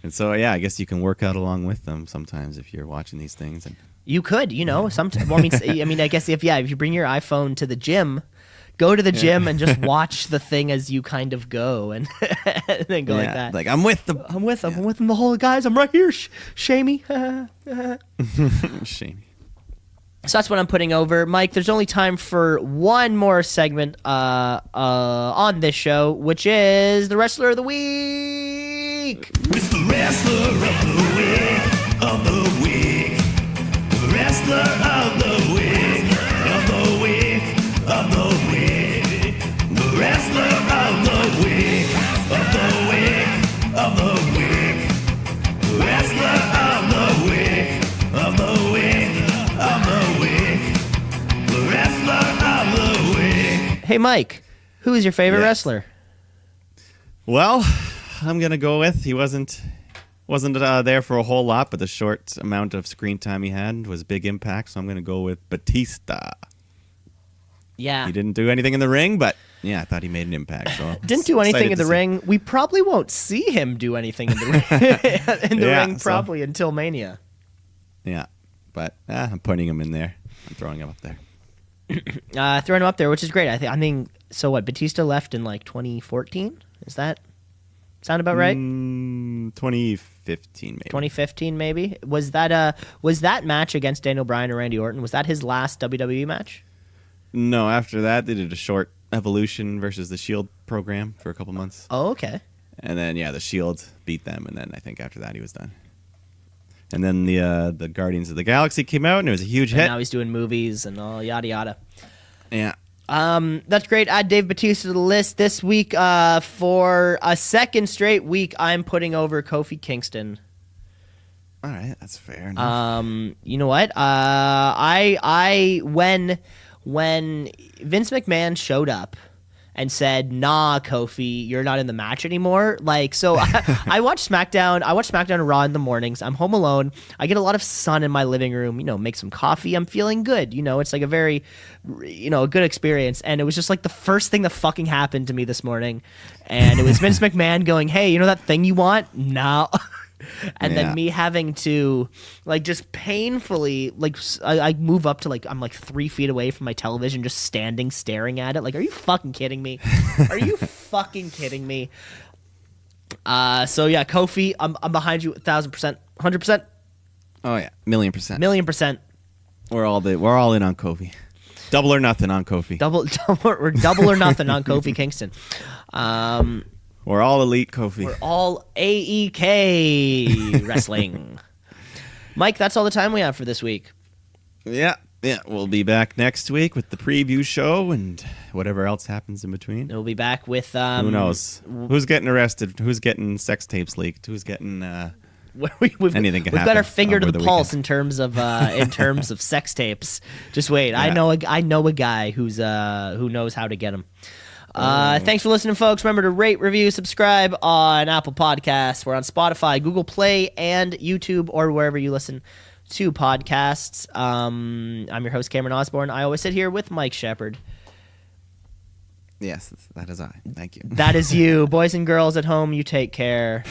And so, I guess you can work out along with them sometimes if you're watching these things. And you could, sometimes. Well, I guess if you bring your iPhone to the gym, go to the gym and just watch the thing as you kind of go, and, and then go like that. Like, I'm with them. I'm with them the whole guys. I'm right here. Shamey. Shamey. So that's what I'm putting over. Mike, there's only time for one more segment on this show, which is the Wrestler of the Week. It's the Wrestler of the Week, of the Week. Wrestler of the Week, of the Week, of the Week. The Wrestler of the Week, of the Week, of the Week. Wrestler of the Week, of the Week, of the Week. The Wrestler of the Week. Hey, Mike, who is your favorite wrestler? Well, I'm gonna go with he wasn't there for a whole lot, but the short amount of screen time he had was big impact. So I'm gonna go with Batista. Yeah, he didn't do anything in the ring, but I thought he made an impact. So didn't do anything in the ring. We probably won't see him do anything in the ring, probably until Mania. Yeah, but I'm putting him in there. I'm throwing him up there. Throwing him up there, which is great. I think so. What, Batista left in like 2014? Is that sound about right? 2015 maybe. 2015 maybe. Was that match against Daniel Bryan and Randy Orton? Was that his last WWE match? No, after that they did a short Evolution versus the Shield program for a couple months. Oh, okay. And then the Shield beat them, and then I think after that he was done. And then the Guardians of the Galaxy came out, and it was a huge hit. Now he's doing movies and all yada yada. Yeah. That's great. Add Dave Bautista to the list this week. For a second straight week, I'm putting over Kofi Kingston. All right, that's fair enough. You know what? When Vince McMahon showed up and said, "Nah, Kofi, you're not in the match anymore." I watch SmackDown. I watch SmackDown and Raw in the mornings. I'm home alone. I get a lot of sun in my living room. Make some coffee. I'm feeling good. It's like a very, a good experience. And it was just like the first thing that fucking happened to me this morning, and it was Vince McMahon going, "Hey, that thing you want? No." And then me having to just painfully I move up to I'm 3 feet away from my television, just standing staring at it. Are you fucking kidding me? Are you fucking kidding me? Kofi, I'm behind you 1,000%, 100%. Oh yeah, $1,000,000%. $1,000,000%. We're all in on Kofi. Double or nothing on Kofi. We're double or nothing on Kofi Kingston. We're all elite Kofi. We're all AEK wrestling. Mike, that's all the time we have for this week. Yeah. We'll be back next week with the preview show and whatever else happens in between. We'll be back with... who knows? Who's getting arrested? Who's getting sex tapes leaked? Who's getting... anything can happen. We've got our finger to the pulse weekend. in terms of sex tapes. Just wait. Yeah. I know a guy who knows how to get them. Thanks for listening, folks. Remember to rate, review, subscribe on Apple Podcasts. We're on Spotify, Google Play, and YouTube, or wherever you listen to podcasts. I'm your host, Cameron Osborne. I always sit here with Mike Shepard. Yes, that is I. Thank you. That is you. Boys and girls at home, you take care.